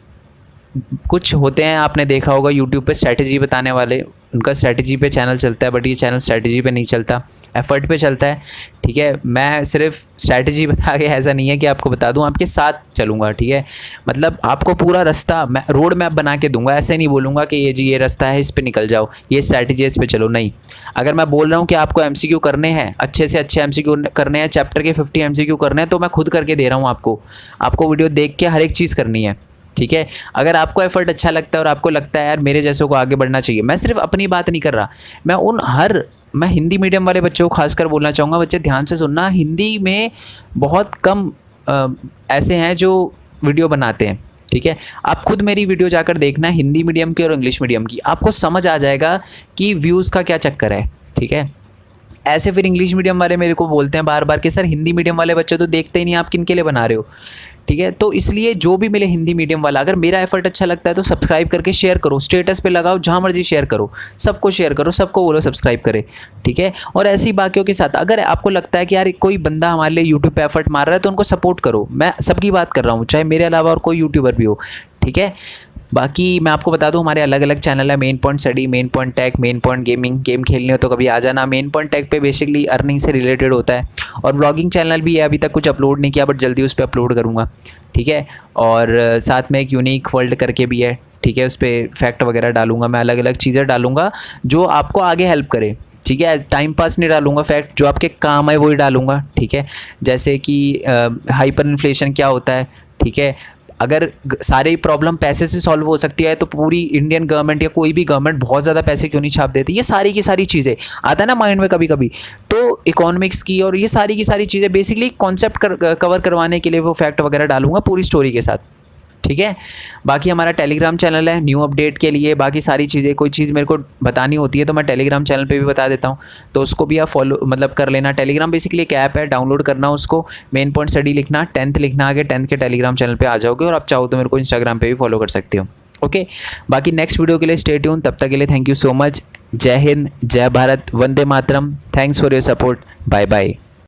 कुछ होते हैं, आपने देखा होगा यूट्यूब पे स्ट्रैटेजी बताने वाले, उनका स्ट्रैटेजी पे चैनल चलता है, बट ये चैनल स्ट्रैटेजी पे नहीं चलता, एफर्ट पे चलता है। ठीक है, मैं सिर्फ स्ट्रैटेजी बता के ऐसा नहीं है कि आपको बता दूं, आपके साथ चलूँगा। ठीक है, मतलब आपको पूरा रास्ता मैं रोड मैप बना के दूंगा, ऐसे नहीं बोलूँगा कि ये जी ये रास्ता है, इस पे निकल जाओ, ये स्ट्रैटेजी है, इस पे चलो। नहीं, अगर मैं बोल रहा हूँ कि आपको MCQ करने हैं, अच्छे से अच्छे MCQ करने हैं, चैप्टर के 50 MCQ करने हैं, तो मैं खुद करके दे रहा हूँ आपको वीडियो देख के हर एक चीज़ करनी है। ठीक है, अगर आपको एफर्ट अच्छा लगता है और आपको लगता है यार मेरे जैसों को आगे बढ़ना चाहिए, मैं सिर्फ अपनी बात नहीं कर रहा, मैं हिंदी मीडियम वाले बच्चों को खासकर बोलना चाहूँगा। बच्चे ध्यान से सुनना, हिंदी में बहुत कम ऐसे हैं जो वीडियो बनाते हैं। ठीक है, आप खुद मेरी वीडियो जाकर देखना, हिंदी मीडियम की और इंग्लिश मीडियम की, आपको समझ आ जाएगा कि व्यूज़ का क्या चक्कर है। ठीक है, ऐसे फिर इंग्लिश मीडियम वाले मेरे को बोलते हैं बार बार कि सर हिंदी मीडियम वाले बच्चे तो देखते ही नहीं, आप किन के लिए बना रहे हो। ठीक है, तो इसलिए जो भी मिले हिंदी मीडियम वाला, अगर मेरा एफर्ट अच्छा लगता है तो सब्सक्राइब करके शेयर करो, स्टेटस पे लगाओ, जहाँ मर्जी शेयर करो, सबको शेयर करो, सबको बोलो सब्सक्राइब करे। ठीक है, और ऐसी बाकियों के साथ अगर आपको लगता है कि यार कोई बंदा हमारे लिए यूट्यूब पे एफर्ट मार रहा है तो उनको सपोर्ट करो। मैं सबकी बात कर रहा हूँ, चाहे मेरे अलावा और कोई यूट्यूबर भी हो। ठीक है, बाकी मैं आपको बता दूं हमारे अलग अलग चैनल है, Main Point Study, Main Point Tech, Main Point Gaming. Game खेलनी हो तो कभी आ जाना। मेन पॉइंट टेक पे बेसिकली अर्निंग से रिलेटेड होता है, और ब्लॉगिंग चैनल भी है, अभी तक कुछ अपलोड नहीं किया बट जल्दी उस पर अपलोड करूँगा। ठीक है, और साथ में एक यूनिक वर्ल्ड करके भी है। ठीक है, उस पर फैक्ट वगैरह डालूंगा, मैं अलग अलग चीज़ें डालूंगा जो आपको आगे हेल्प करे। ठीक है, टाइम पास नहीं डालूंगा, फैक्ट जो आपके काम है वही डालूंगा। ठीक है, जैसे कि हाइपर इन्फ्लेशन क्या होता है। ठीक है, अगर सारी प्रॉब्लम पैसे से सॉल्व हो सकती है तो पूरी इंडियन गवर्नमेंट या कोई भी गवर्नमेंट बहुत ज़्यादा पैसे क्यों नहीं छाप देती। ये सारी की सारी चीज़ें आता है ना माइंड में कभी कभी। तो इकोनॉमिक्स की और ये सारी की सारी चीज़ें बेसिकली कॉन्सेप्ट कवर करवाने के लिए वो फैक्ट वगैरह डालूंगा पूरी स्टोरी के साथ, ठीक है। बाकी हमारा टेलीग्राम चैनल है न्यू अपडेट के लिए, बाकी सारी चीज़ें कोई चीज़ मेरे को बतानी होती है तो मैं टेलीग्राम चैनल पे भी बता देता हूँ, तो उसको भी आप फॉलो मतलब कर लेना। टेलीग्राम बेसिकली एक ऐप है, डाउनलोड करना उसको, मेन पॉइंट स्टडी लिखना, 10th लिखना, आगे 10th के टेलीग्राम चैनल पे आ जाओगे और आप चाहो तो मेरे को इंस्टाग्राम पे भी फॉलो कर सकते हो। ओके, बाकी नेक्स्ट वीडियो के लिए स्टे ट्यून, तब तक के लिए थैंक यू सो मच। जय हिंद, जय भारत, वंदे मातरम, thanks for your support, bye bye.